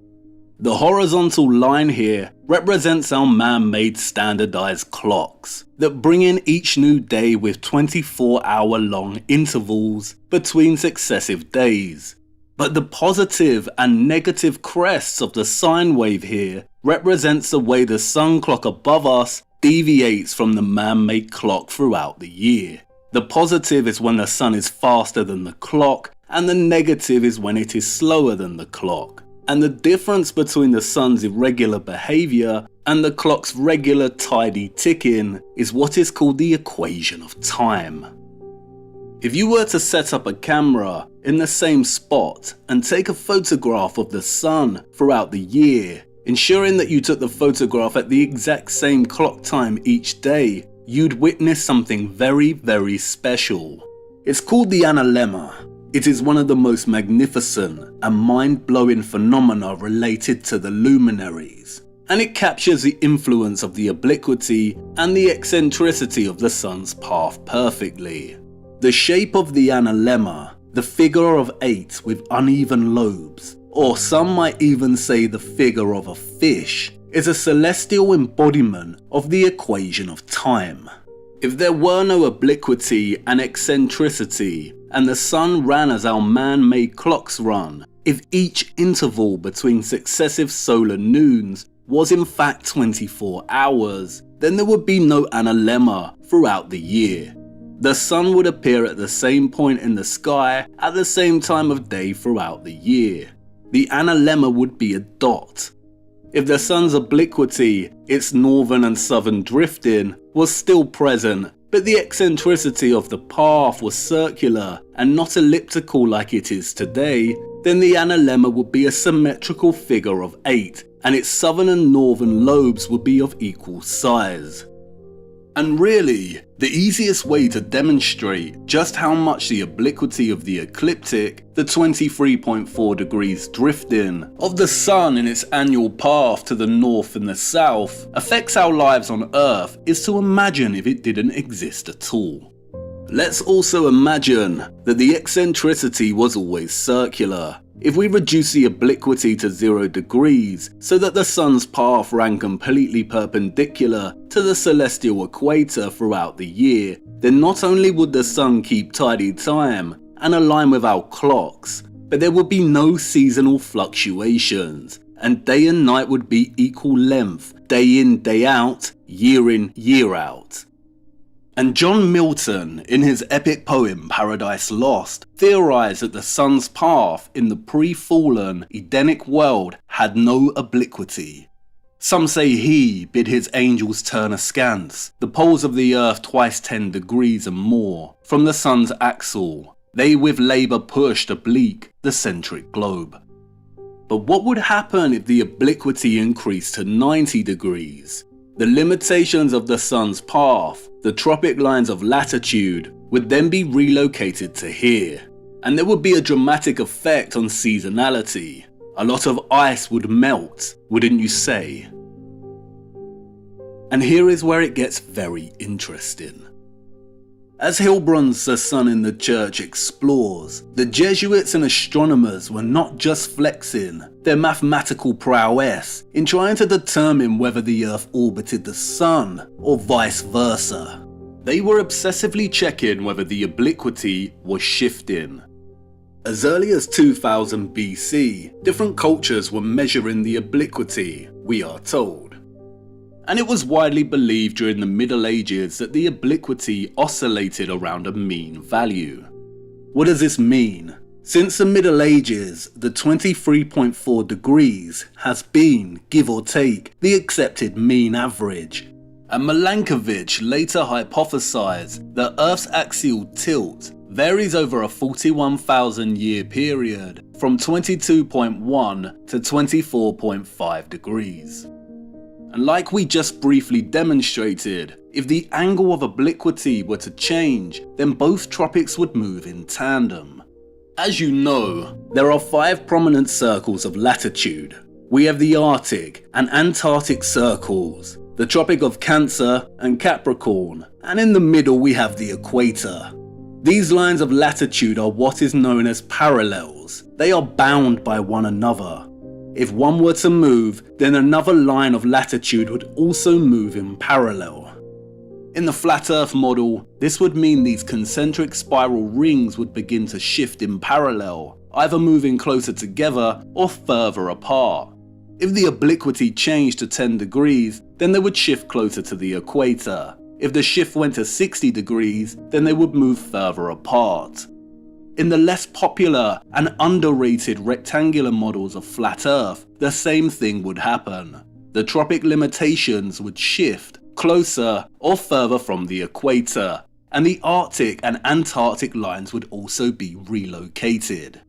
The horizontal line here represents our man-made standardized clocks that bring in each new day with 24-hour-long intervals between successive days. But the positive and negative crests of the sine wave here represents the way the sun clock above us deviates from the man-made clock throughout the year. The positive is when the sun is faster than the clock, and the negative is when it is slower than the clock. And the difference between the sun's irregular behaviour and the clock's regular tidy ticking is what is called the equation of time. If you were to set up a camera in the same spot and take a photograph of the sun throughout the year, ensuring that you took the photograph at the exact same clock time each day, you'd witness something very, very special. It's called the analemma. It is one of the most magnificent and mind-blowing phenomena related to the luminaries, and it captures the influence of the obliquity and the eccentricity of the sun's path perfectly. The shape of the analemma, the figure of 8 with uneven lobes, or some might even say the figure of a fish, is a celestial embodiment of the equation of time. If there were no obliquity and eccentricity, and the sun ran as our man-made clocks run, if each interval between successive solar noons was in fact 24 hours, then there would be no analemma throughout the year. The sun would appear at the same point in the sky at the same time of day throughout the year. The analemma would be a dot. If the sun's obliquity, its northern and southern drifting, was still present, but the eccentricity of the path was circular and not elliptical like it is today, then the analemma would be a symmetrical figure of 8, and its southern and northern lobes would be of equal size. And really, the easiest way to demonstrate just how much the obliquity of the ecliptic, the 23.4 degrees drifting of the sun in its annual path to the north and the south, affects our lives on Earth is to imagine if it didn't exist at all. Let's also imagine that the eccentricity was always circular. If we reduce the obliquity to 0 degrees so that the sun's path ran completely perpendicular to the celestial equator throughout the year, then not only would the sun keep tidy time and align with our clocks, but there would be no seasonal fluctuations, and day and night would be equal length, day in, day out, year in, year out. And John Milton, in his epic poem Paradise Lost, theorized that the sun's path in the pre-fallen Edenic world had no obliquity. Some say he bid his angels turn askance, the poles of the earth twice 10 degrees and more, from the sun's axle. They with labour pushed oblique the centric globe. But what would happen if the obliquity increased to 90 degrees? The limitations of the sun's path, the tropic lines of latitude, would then be relocated to here, and there would be a dramatic effect on seasonality. A lot of ice would melt, wouldn't you say? And here is where it gets very interesting. As Hilbrun's The Sun in the Church explores, the Jesuits and astronomers were not just flexing their mathematical prowess in trying to determine whether the Earth orbited the Sun or vice versa. They were obsessively checking whether the obliquity was shifting. As early as 2000 BC, different cultures were measuring the obliquity, we are told. And it was widely believed during the Middle Ages that the obliquity oscillated around a mean value. What does this mean? Since the Middle Ages, the 23.4 degrees has been, give or take, the accepted mean average. And Milankovitch later hypothesized that Earth's axial tilt varies over a 41,000 year period from 22.1 to 24.5 degrees. And like we just briefly demonstrated, if the angle of obliquity were to change, then both tropics would move in tandem. As you know, there are 5 prominent circles of latitude. We have the Arctic and Antarctic circles, the Tropic of Cancer and Capricorn, and in the middle we have the equator. These lines of latitude are what is known as parallels. They are bound by one another. If one were to move, then another line of latitude would also move in parallel. In the flat Earth model, this would mean these concentric spiral rings would begin to shift in parallel, either moving closer together or further apart. If the obliquity changed to 10 degrees, then they would shift closer to the equator. If the shift went to 60 degrees, then they would move further apart. In the less popular and underrated rectangular models of flat Earth, the same thing would happen. The tropic limitations would shift closer or further from the equator, and the Arctic and Antarctic lines would also be relocated.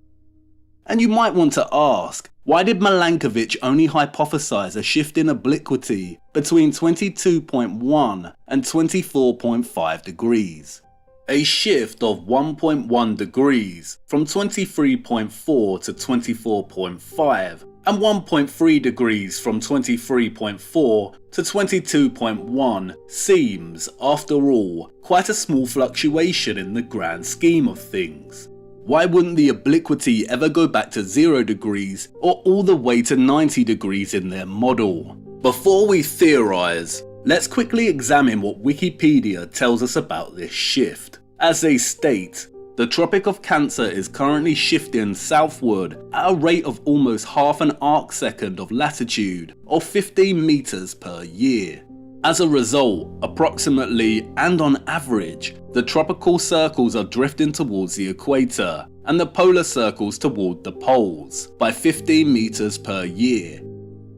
And you might want to ask, why did Milankovitch only hypothesize a shift in obliquity between 22.1 and 24.5 degrees? A shift of 1.1 degrees from 23.4 to 24.5 and 1.3 degrees from 23.4 to 22.1 seems, after all, quite a small fluctuation in the grand scheme of things. Why wouldn't the obliquity ever go back to 0 degrees or all the way to 90 degrees in their model? Before we theorize, let's quickly examine what Wikipedia tells us about this shift. As they state, the Tropic of Cancer is currently shifting southward at a rate of almost half an arcsecond of latitude, or 15 meters per year. As a result, approximately and on average, the tropical circles are drifting towards the equator and the polar circles toward the poles by 15 meters per year.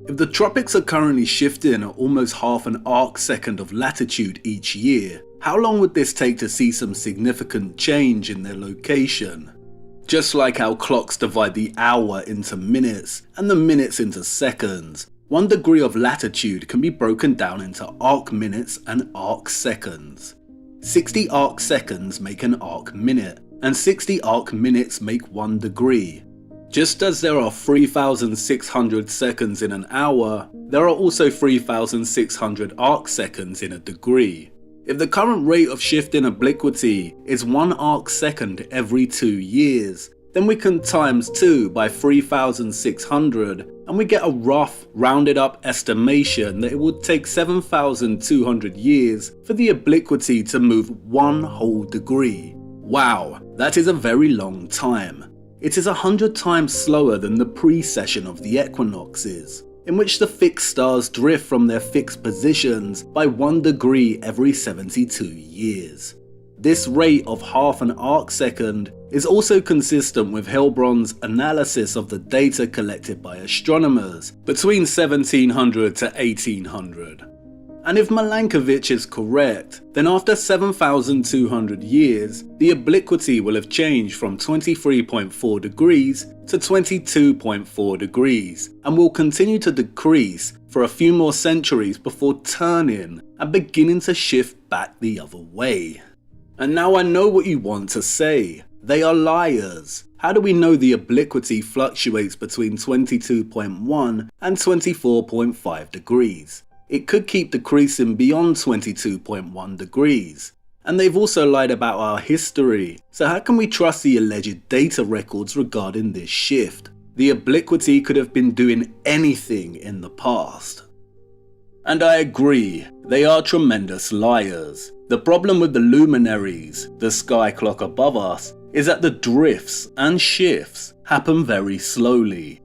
If the tropics are currently shifting at almost half an arcsecond of latitude each year, how long would this take to see some significant change in their location? Just like how clocks divide the hour into minutes and the minutes into seconds, 1 degree of latitude can be broken down into arc minutes and arc seconds. 60 arc seconds make an arc minute, and 60 arc minutes make 1 degree. Just as there are 3,600 seconds in an hour, there are also 3,600 arc seconds in a degree. If the current rate of shift in obliquity is 1 arc second every 2 years, then we can times 2 by 3,600 and we get a rough, rounded up estimation that it would take 7,200 years for the obliquity to move 1 whole degree. Wow, that is a very long time. It is 100 times slower than the precession of the equinoxes, in which the fixed stars drift from their fixed positions by 1 degree every 72 years. This rate of half an arcsecond is also consistent with Hilbrand's analysis of the data collected by astronomers between 1700 to 1800. And if Milankovitch is correct, then after 7,200 years, the obliquity will have changed from 23.4 degrees to 22.4 degrees, and will continue to decrease for a few more centuries before turning and beginning to shift back the other way. And now I know what you want to say. They are liars. How do we know the obliquity fluctuates between 22.1 and 24.5 degrees? It could keep decreasing beyond 22.1 degrees. And they've also lied about our history, so how can we trust the alleged data records regarding this shift? The obliquity could have been doing anything in the past. And I agree, they are tremendous liars. The problem with the luminaries, the sky clock above us, is that the drifts and shifts happen very slowly.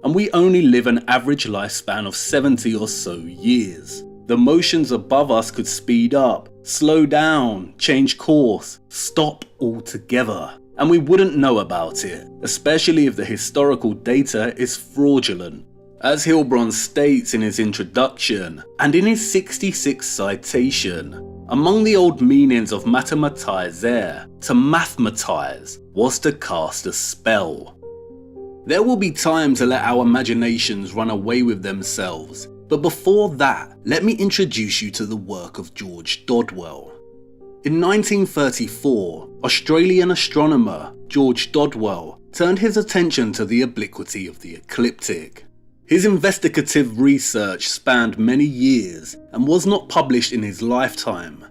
And we only live an average lifespan of 70 or so years. The motions above us could speed up, slow down, change course, stop altogether. And we wouldn't know about it, especially if the historical data is fraudulent. As Hilbrand states in his introduction, and in his 66th citation, among the old meanings of mathematizer, to mathematize, was to cast a spell. There will be time to let our imaginations run away with themselves, but before that, let me introduce you to the work of George Dodwell. In 1934, Australian astronomer George Dodwell turned his attention to the obliquity of the ecliptic. His investigative research spanned many years and was not published in his lifetime.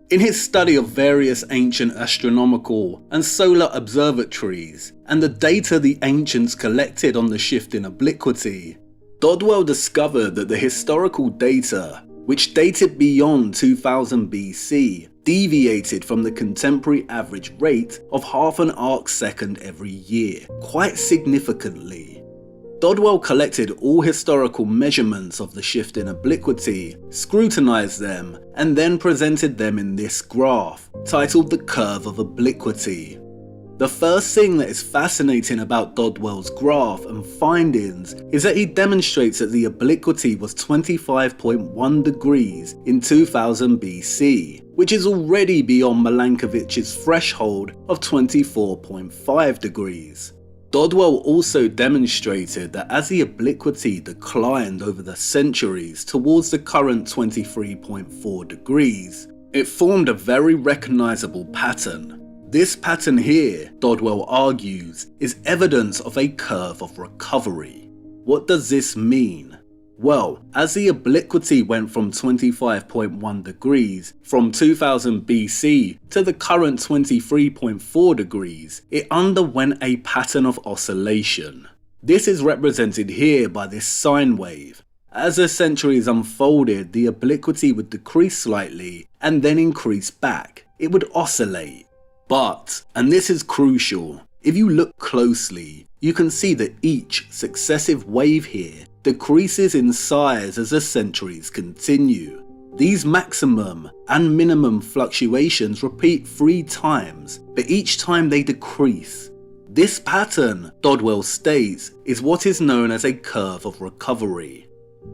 In his study of various ancient astronomical and solar observatories and the data the ancients collected on the shift in obliquity, Dodwell discovered that the historical data, which dated beyond 2000 BC, deviated from the contemporary average rate of half an arc second every year, quite significantly. Dodwell collected all historical measurements of the shift in obliquity, scrutinized them, and then presented them in this graph, titled the Curve of Obliquity. The first thing that is fascinating about Dodwell's graph and findings is that he demonstrates that the obliquity was 25.1 degrees in 2000 BC, which is already beyond Milankovich's threshold of 24.5 degrees. Dodwell also demonstrated that as the obliquity declined over the centuries towards the current 23.4 degrees, it formed a very recognizable pattern. This pattern here, Dodwell argues, is evidence of a curve of recovery. What does this mean? Well, as the obliquity went from 25.1 degrees from 2000 BC to the current 23.4 degrees, it underwent a pattern of oscillation. This is represented here by this sine wave. As the centuries unfolded, the obliquity would decrease slightly and then increase back. It would oscillate. But, and this is crucial, if you look closely, you can see that each successive wave here decreases in size as the centuries continue. These maximum and minimum fluctuations repeat 3 times, but each time they decrease. This pattern, Dodwell states, is what is known as a curve of recovery.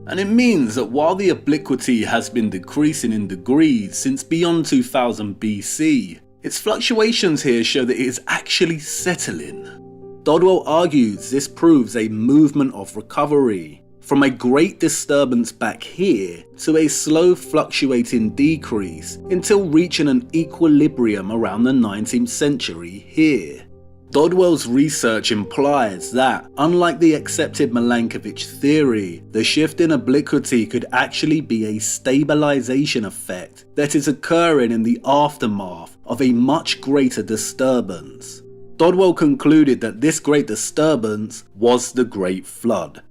And it means that while the obliquity has been decreasing in degrees since beyond 2000 BC, its fluctuations here show that it is actually settling. Dodwell argues this proves a movement of recovery, from a great disturbance back here to a slow fluctuating decrease until reaching an equilibrium around the 19th century here. Dodwell's research implies that, unlike the accepted Milankovitch theory, the shift in obliquity could actually be a stabilization effect that is occurring in the aftermath of a much greater disturbance. Dodwell concluded that this great disturbance was the Great Flood.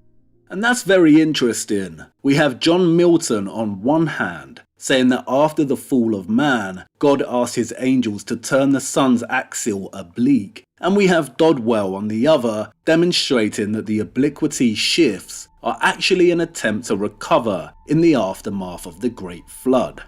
And that's very interesting. We have John Milton on one hand, saying that after the fall of man, God asked his angels to turn the sun's axis oblique, and we have Dodwell on the other, demonstrating that the obliquity shifts are actually an attempt to recover in the aftermath of the Great Flood.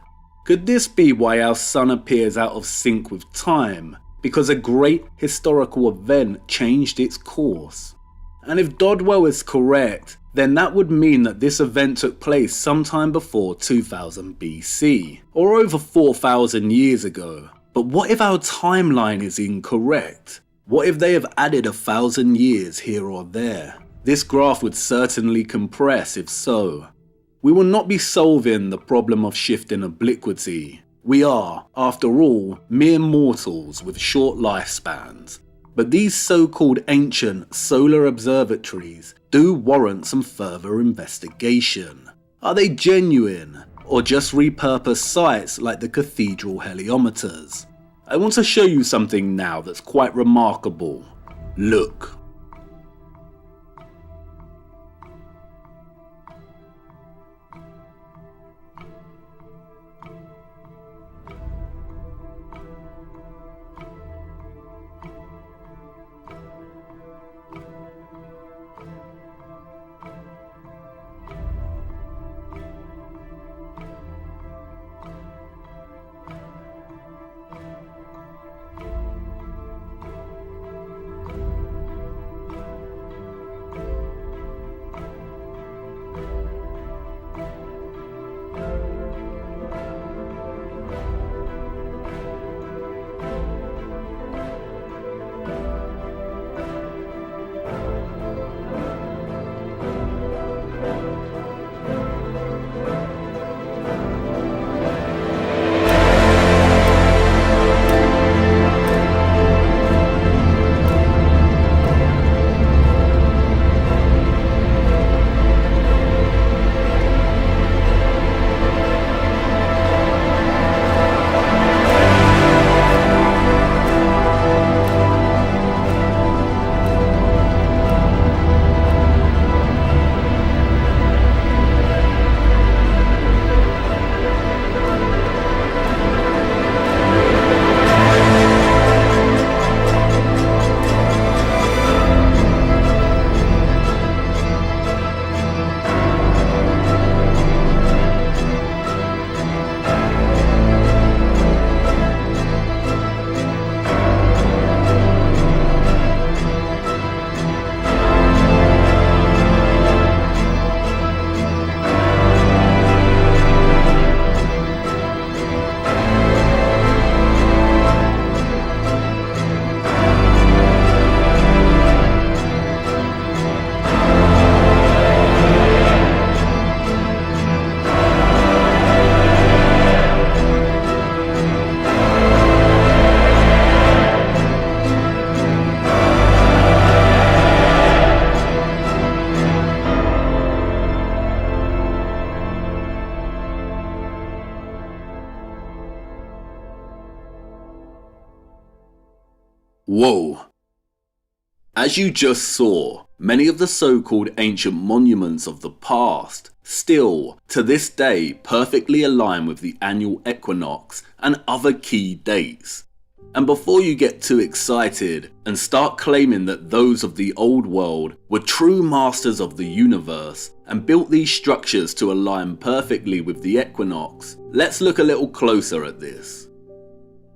Could this be why our sun appears out of sync with time? Because a great historical event changed its course? And if Dodwell is correct, then that would mean that this event took place sometime before 2000 BC, or over 4,000 years ago. But what if our timeline is incorrect? What if they have added 1,000 years here or there? This graph would certainly compress if so. We will not be solving the problem of shift in obliquity. We are, after all, mere mortals with short lifespans. But these so-called ancient solar observatories do warrant some further investigation. Are they genuine, or just repurposed sites like the cathedral heliometers? I want to show you something now that's quite remarkable. Look. Whoa. As you just saw, many of the so-called ancient monuments of the past still, to this day, perfectly align with the annual equinox and other key dates. And before you get too excited and start claiming that those of the old world were true masters of the universe and built these structures to align perfectly with the equinox, let's look a little closer at this.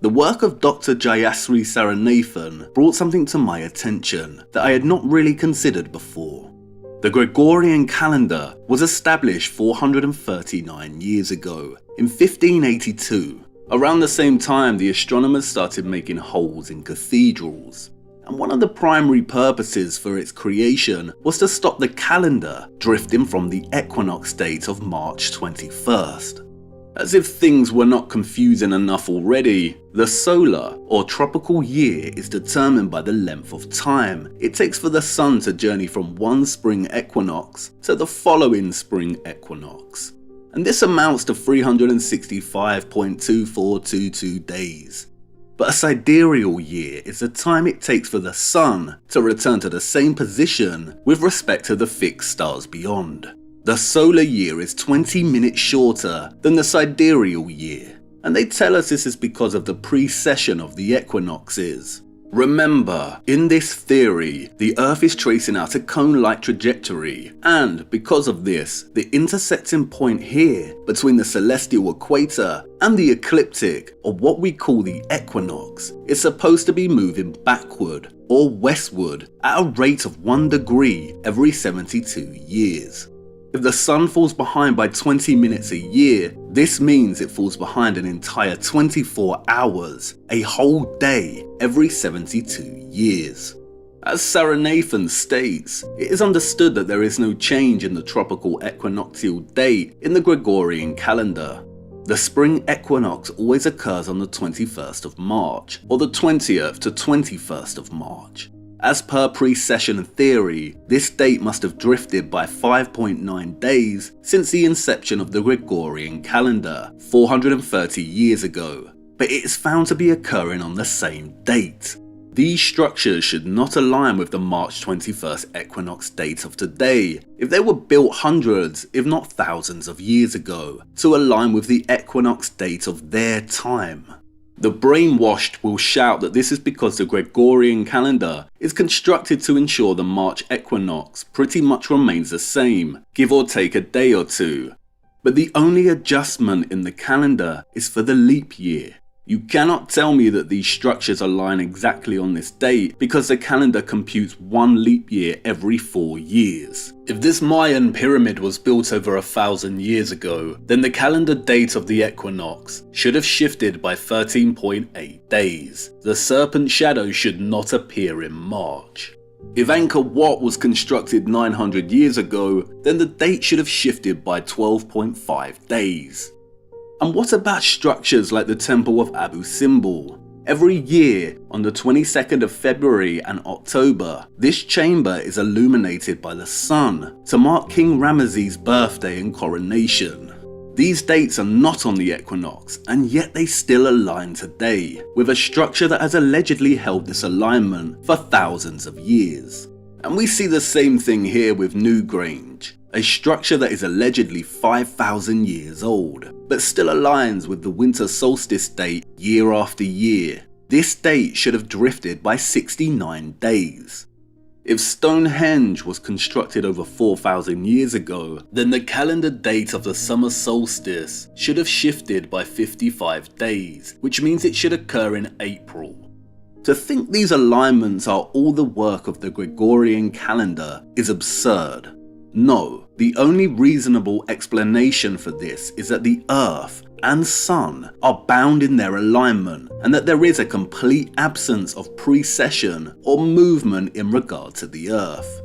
The work of Dr. Jayasri Saranathan brought something to my attention that I had not really considered before. The Gregorian calendar was established 439 years ago, in 1582. Around the same time, the astronomers started making holes in cathedrals. And one of the primary purposes for its creation was to stop the calendar drifting from the equinox date of March 21st. As if things were not confusing enough already, the solar or tropical year is determined by the length of time it takes for the sun to journey from one spring equinox to the following spring equinox. And this amounts to 365.2422 days. But a sidereal year is the time it takes for the sun to return to the same position with respect to the fixed stars beyond. The solar year is 20 minutes shorter than the sidereal year, and they tell us this is because of the precession of the equinoxes. Remember, in this theory, the Earth is tracing out a cone-like trajectory, and because of this, the intersecting point here between the celestial equator and the ecliptic, or what we call the equinox, is supposed to be moving backward or westward at a rate of 1 degree every 72 years. If the sun falls behind by 20 minutes a year, this means it falls behind an entire 24 hours, a whole day, every 72 years. As Saranathan states, it is understood that there is no change in the tropical equinoctial date in the Gregorian calendar. The spring equinox always occurs on the 21st of March, or the 20th to 21st of March. As per precession theory, this date must have drifted by 5.9 days since the inception of the Gregorian calendar, 430 years ago, but it is found to be occurring on the same date. These structures should not align with the March 21st equinox date of today if they were built hundreds, if not thousands of years ago, to align with the equinox date of their time. The brainwashed will shout that this is because the Gregorian calendar is constructed to ensure the March equinox pretty much remains the same, give or take a day or two. But the only adjustment in the calendar is for the leap year. You cannot tell me that these structures align exactly on this date because the calendar computes one leap year every 4 years. If this Mayan pyramid was built over 1,000 years ago, then the calendar date of the equinox should have shifted by 13.8 days. The serpent shadow should not appear in March. If Angkor Wat was constructed 900 years ago, then the date should have shifted by 12.5 days. And what about structures like the Temple of Abu Simbel? Every year, on the 22nd of February and October, this chamber is illuminated by the sun to mark King Ramesses' birthday and coronation. These dates are not on the equinox, and yet they still align today, with a structure that has allegedly held this alignment for thousands of years. And we see the same thing here with Newgrange, a structure that is allegedly 5,000 years old, but still aligns with the winter solstice date year after year. This date should have drifted by 69 days. If Stonehenge was constructed over 4,000 years ago, then the calendar date of the summer solstice should have shifted by 55 days, which means it should occur in April. To think these alignments are all the work of the Gregorian calendar is absurd. No, the only reasonable explanation for this is that the Earth and Sun are bound in their alignment and that there is a complete absence of precession or movement in regard to the Earth.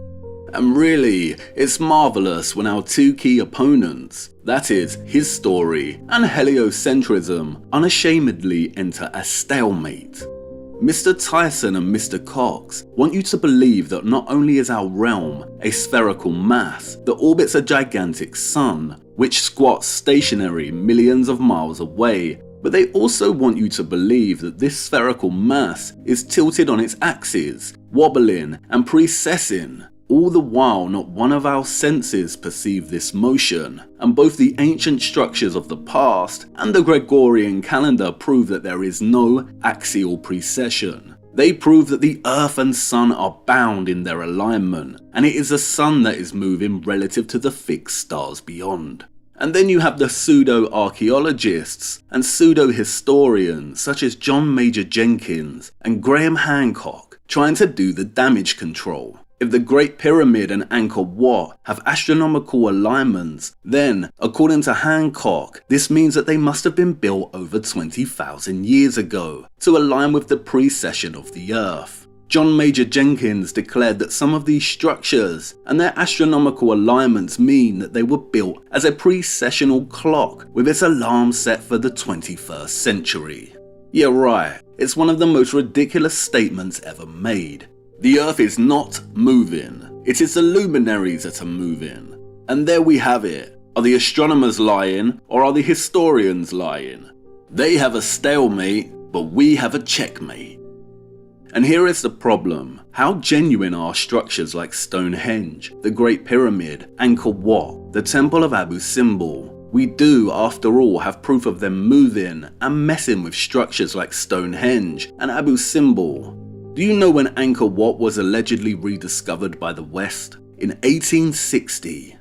And really, it's marvellous when our two key opponents, that is, his story and heliocentrism, unashamedly enter a stalemate. Mr. Tyson and Mr. Cox want you to believe that not only is our realm a spherical mass that orbits a gigantic sun, which squats stationary millions of miles away, But they also want you to believe that this spherical mass is tilted on its axis, wobbling and precessing. All the while, not one of our senses perceive this motion, and both the ancient structures of the past and the Gregorian calendar prove that there is no axial precession. They prove that the Earth and Sun are bound in their alignment, and it is the Sun that is moving relative to the fixed stars beyond. And then you have the pseudo-archaeologists and pseudo-historians such as John Major Jenkins and Graham Hancock trying to do the damage control. If the Great Pyramid and Angkor Wat have astronomical alignments, then, according to Hancock, this means that they must have been built over 20,000 years ago to align with the precession of the Earth. John Major Jenkins declared that some of these structures and their astronomical alignments mean that they were built as a precessional clock with its alarm set for the 21st century. Yeah, right, it's one of the most ridiculous statements ever made. The Earth is not moving, it is the luminaries that are moving. And there we have it. Are the astronomers lying, or are the historians lying? They have a stalemate, but we have a checkmate. And here is the problem. How genuine are structures like Stonehenge, the Great Pyramid, Angkor Wat, the Temple of Abu Simbel? We do, after all, have proof of them moving and messing with structures like Stonehenge and Abu Simbel. Do you know when Angkor Wat was allegedly rediscovered by the West? In 1860.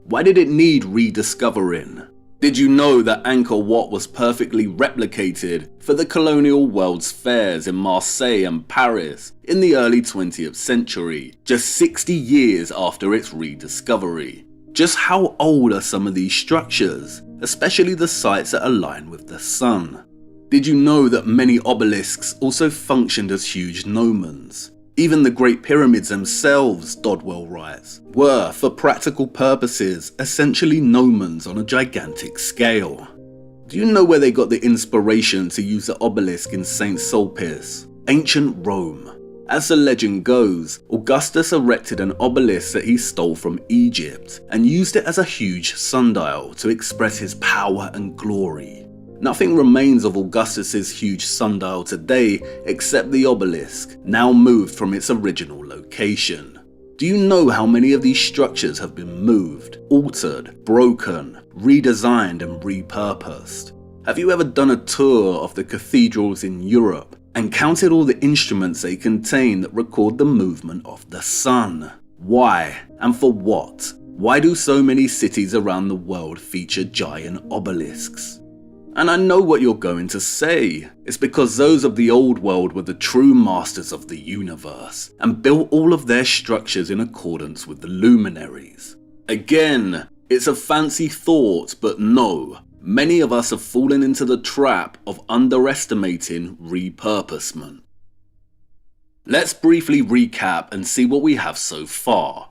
Why did it need rediscovering? Did you know that Angkor Wat was perfectly replicated for the colonial World's Fairs in Marseille and Paris in the early 20th century, just 60 years after its rediscovery? Just how old are some of these structures, especially the sites that align with the sun? Did you know that many obelisks also functioned as huge gnomons? Even the Great Pyramids themselves, Dodwell writes, were, for practical purposes, essentially gnomons on a gigantic scale. Do you know where they got the inspiration to use the obelisk in St. Sulpice? Ancient Rome. As the legend goes, Augustus erected an obelisk that he stole from Egypt and used it as a huge sundial to express his power and glory. Nothing remains of Augustus's huge sundial today except the obelisk, now moved from its original location. Do you know how many of these structures have been moved, altered, broken, redesigned and repurposed? Have you ever done a tour of the cathedrals in Europe and counted all the instruments they contain that record the movement of the sun? Why and for what? Why do so many cities around the world feature giant obelisks? And I know what you're going to say. It's because those of the old world were the true masters of the universe and built all of their structures in accordance with the luminaries. Again, it's a fancy thought, but no. Many of us have fallen into the trap of underestimating repurposement. Let's briefly recap and see what we have so far.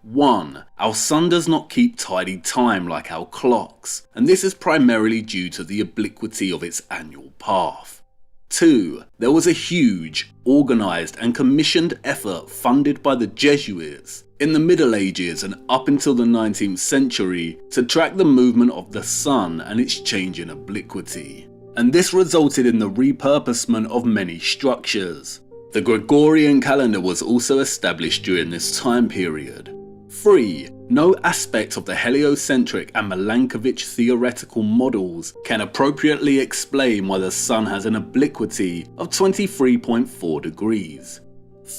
1. Our sun does not keep tidy time like our clocks, and this is primarily due to the obliquity of its annual path. 2. There was a huge, organised and commissioned effort funded by the Jesuits in the Middle Ages and up until the 19th century to track the movement of the sun and its change in obliquity. And this resulted in the repurposement of many structures. The Gregorian calendar was also established during this time period. 3. No aspect of the heliocentric and Milankovitch theoretical models can appropriately explain why the sun has an obliquity of 23.4 degrees.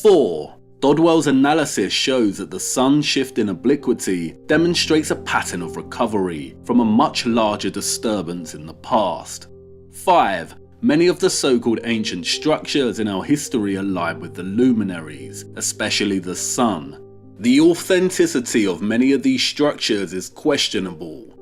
4. Dodwell's analysis shows that the sun's shift in obliquity demonstrates a pattern of recovery from a much larger disturbance in the past. 5. Many of the so-called ancient structures in our history align with the luminaries, especially the sun. The authenticity of many of these structures is questionable.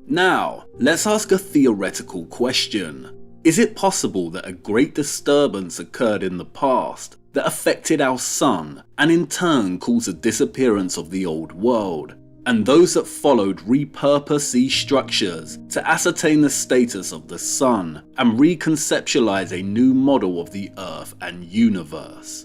Now, let's ask a theoretical question. Is it possible that a great disturbance occurred in the past that affected our sun and in turn caused the disappearance of the old world, and those that followed repurposed these structures to ascertain the status of the sun and reconceptualize a new model of the Earth and universe?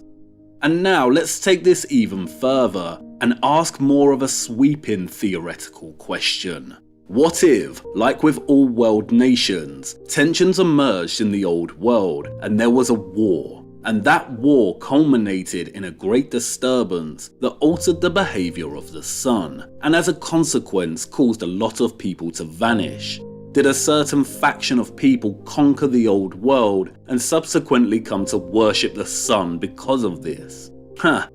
And now let's take this even further and ask more of a sweeping theoretical question. What if, like with all world nations, tensions emerged in the old world and there was a war, and that war culminated in a great disturbance that altered the behaviour of the sun, and as a consequence caused a lot of people to vanish? Did a certain faction of people conquer the old world and subsequently come to worship the sun because of this?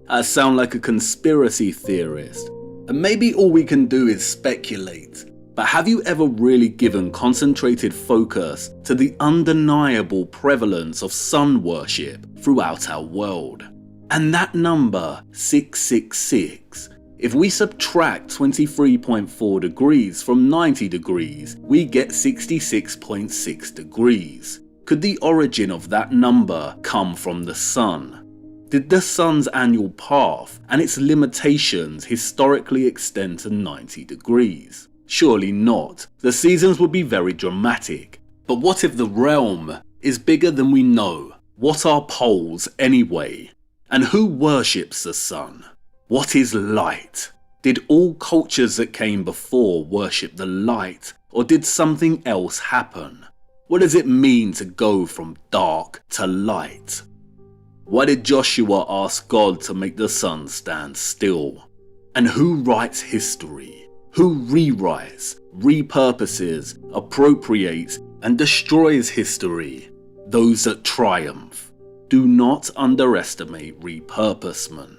I sound like a conspiracy theorist, and maybe all we can do is speculate. But have you ever really given concentrated focus to the undeniable prevalence of sun worship throughout our world? And that number, 666, if we subtract 23.4 degrees from 90 degrees, we get 66.6 degrees. Could the origin of that number come from the sun? Did the sun's annual path and its limitations historically extend to 90 degrees? Surely not. The seasons would be very dramatic. But what if the realm is bigger than we know? What are poles anyway? And who worships the sun? What is light? Did all cultures that came before worship the light, or did something else happen? What does it mean to go from dark to light? Why did Joshua ask God to make the sun stand still? And who writes history? Who rewrites, repurposes, appropriates, and destroys history? Those that triumph. Do not underestimate repurposement.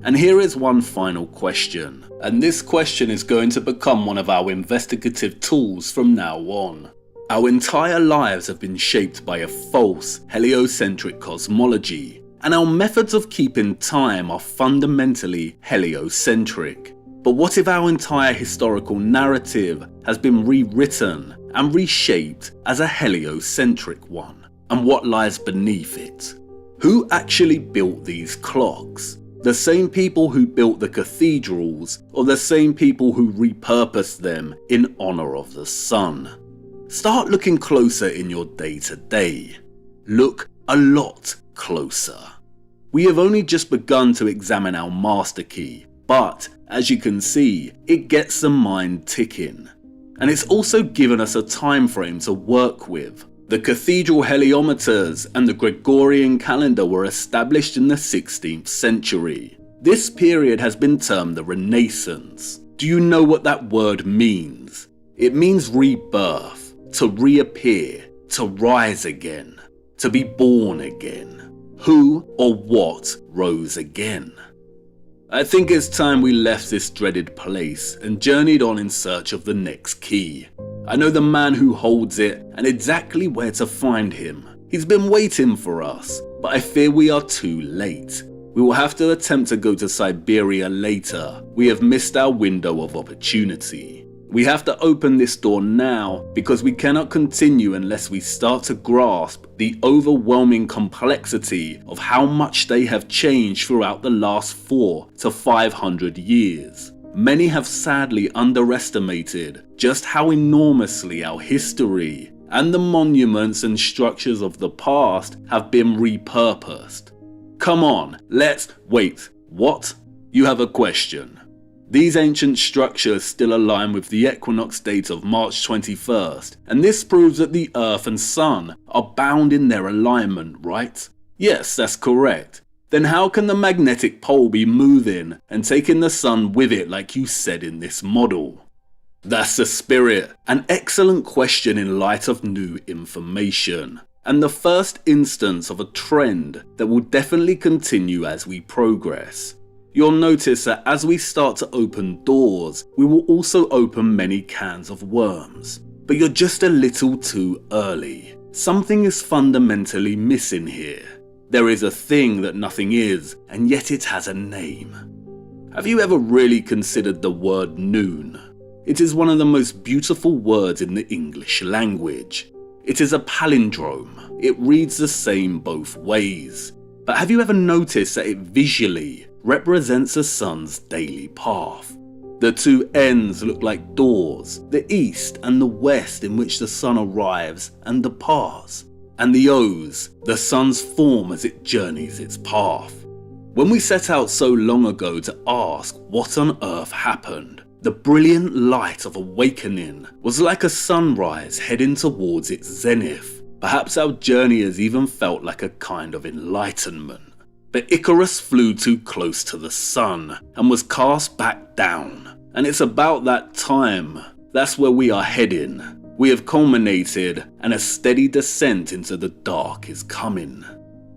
And here is one final question, and this question is going to become one of our investigative tools from now on. Our entire lives have been shaped by a false, heliocentric cosmology, and our methods of keeping time are fundamentally heliocentric. But what if our entire historical narrative has been rewritten and reshaped as a heliocentric one? And what lies beneath it? Who actually built these clocks? The same people who built the cathedrals, or the same people who repurposed them in honor of the sun? Start looking closer in your day-to-day. Look a lot closer. We have only just begun to examine our master key, but as you can see, it gets the mind ticking. And it's also given us a time frame to work with. The cathedral heliometers and the Gregorian calendar were established in the 16th century. This period has been termed the Renaissance. Do you know what that word means? It means rebirth, to reappear, to rise again, to be born again. Who or what rose again? I think it's time we left this dreaded place and journeyed on in search of the next key. I know the man who holds it and exactly where to find him. He's been waiting for us, but I fear we are too late. We will have to attempt to go to Siberia later. We have missed our window of opportunity. We have to open this door now because we cannot continue unless we start to grasp the overwhelming complexity of how much they have changed throughout the last 400 to 500 years. Many have sadly underestimated just how enormously our history and the monuments and structures of the past have been repurposed. Come on, wait, what? You have a question. These ancient structures still align with the equinox date of March 21st, and this proves that the Earth and Sun are bound in their alignment, right? Yes, that's correct. Then how can the magnetic pole be moving and taking the Sun with it like you said in this model? That's the spirit. An excellent question in light of new information, and the first instance of a trend that will definitely continue as we progress. You'll notice that as we start to open doors, we will also open many cans of worms. But you're just a little too early. Something is fundamentally missing here. There is a thing that nothing is, and yet it has a name. Have you ever really considered the word noon? It is one of the most beautiful words in the English language. It is a palindrome. It reads the same both ways. But have you ever noticed that it visually represents the sun's daily path? The two ends look like doors, the east and the west in which the sun arrives and departs, and the O's, the sun's form as it journeys its path. When we set out so long ago to ask what on earth happened, The brilliant light of awakening was like a sunrise heading towards its zenith. Perhaps our journey has even felt like a kind of enlightenment. But Icarus flew too close to the sun and was cast back down. And it's about that time. That's where we are heading. We have culminated, and a steady descent into the dark is coming.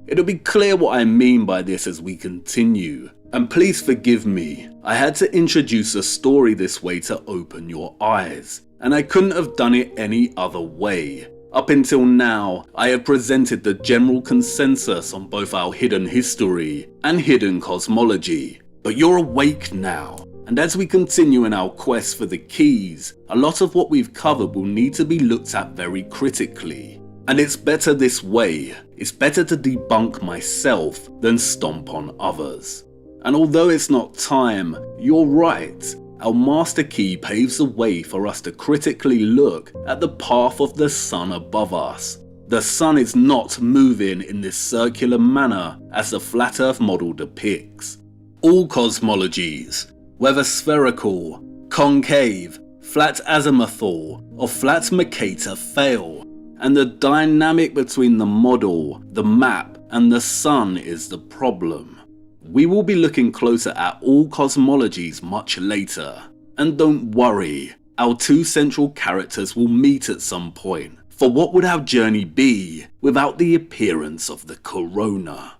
It'll be clear what I mean by this as we continue. And please forgive me, I had to introduce a story this way to open your eyes, and I couldn't have done it any other way. Up until now, I have presented the general consensus on both our hidden history and hidden cosmology, but you're awake now, and as we continue in our quest for the keys, a lot of what we've covered will need to be looked at very critically. And it's better this way. It's better to debunk myself than stomp on others. And although it's not time, you're right. Our master key paves the way for us to critically look at the path of the sun above us. The sun is not moving in this circular manner as the flat earth model depicts. All cosmologies, whether spherical, concave, flat azimuthal, or flat Mercator, fail. And the dynamic between the model, the map, and the sun is the problem. We will be looking closer at all cosmologies much later. And don't worry, our two central characters will meet at some point. For what would our journey be without the appearance of the corona?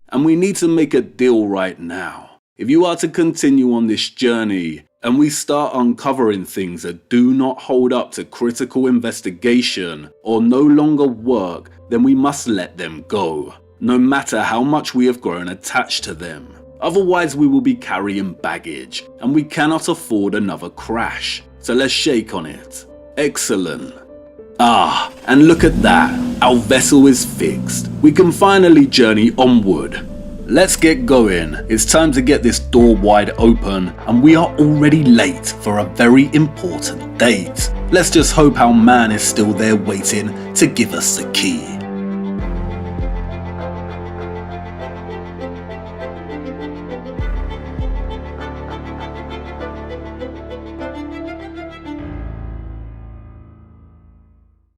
And we need to make a deal right now. If you are to continue on this journey, and we start uncovering things that do not hold up to critical investigation or no longer work, then we must let them go, no matter how much we have grown attached to them. Otherwise we will be carrying baggage, and we cannot afford another crash, so let's shake on it. Excellent. Ah, and look at that, our vessel is fixed. We can finally journey onward. Let's get going. It's time to get this door wide open, and we are already late for a very important date. Let's just hope our man is still there waiting to give us the key.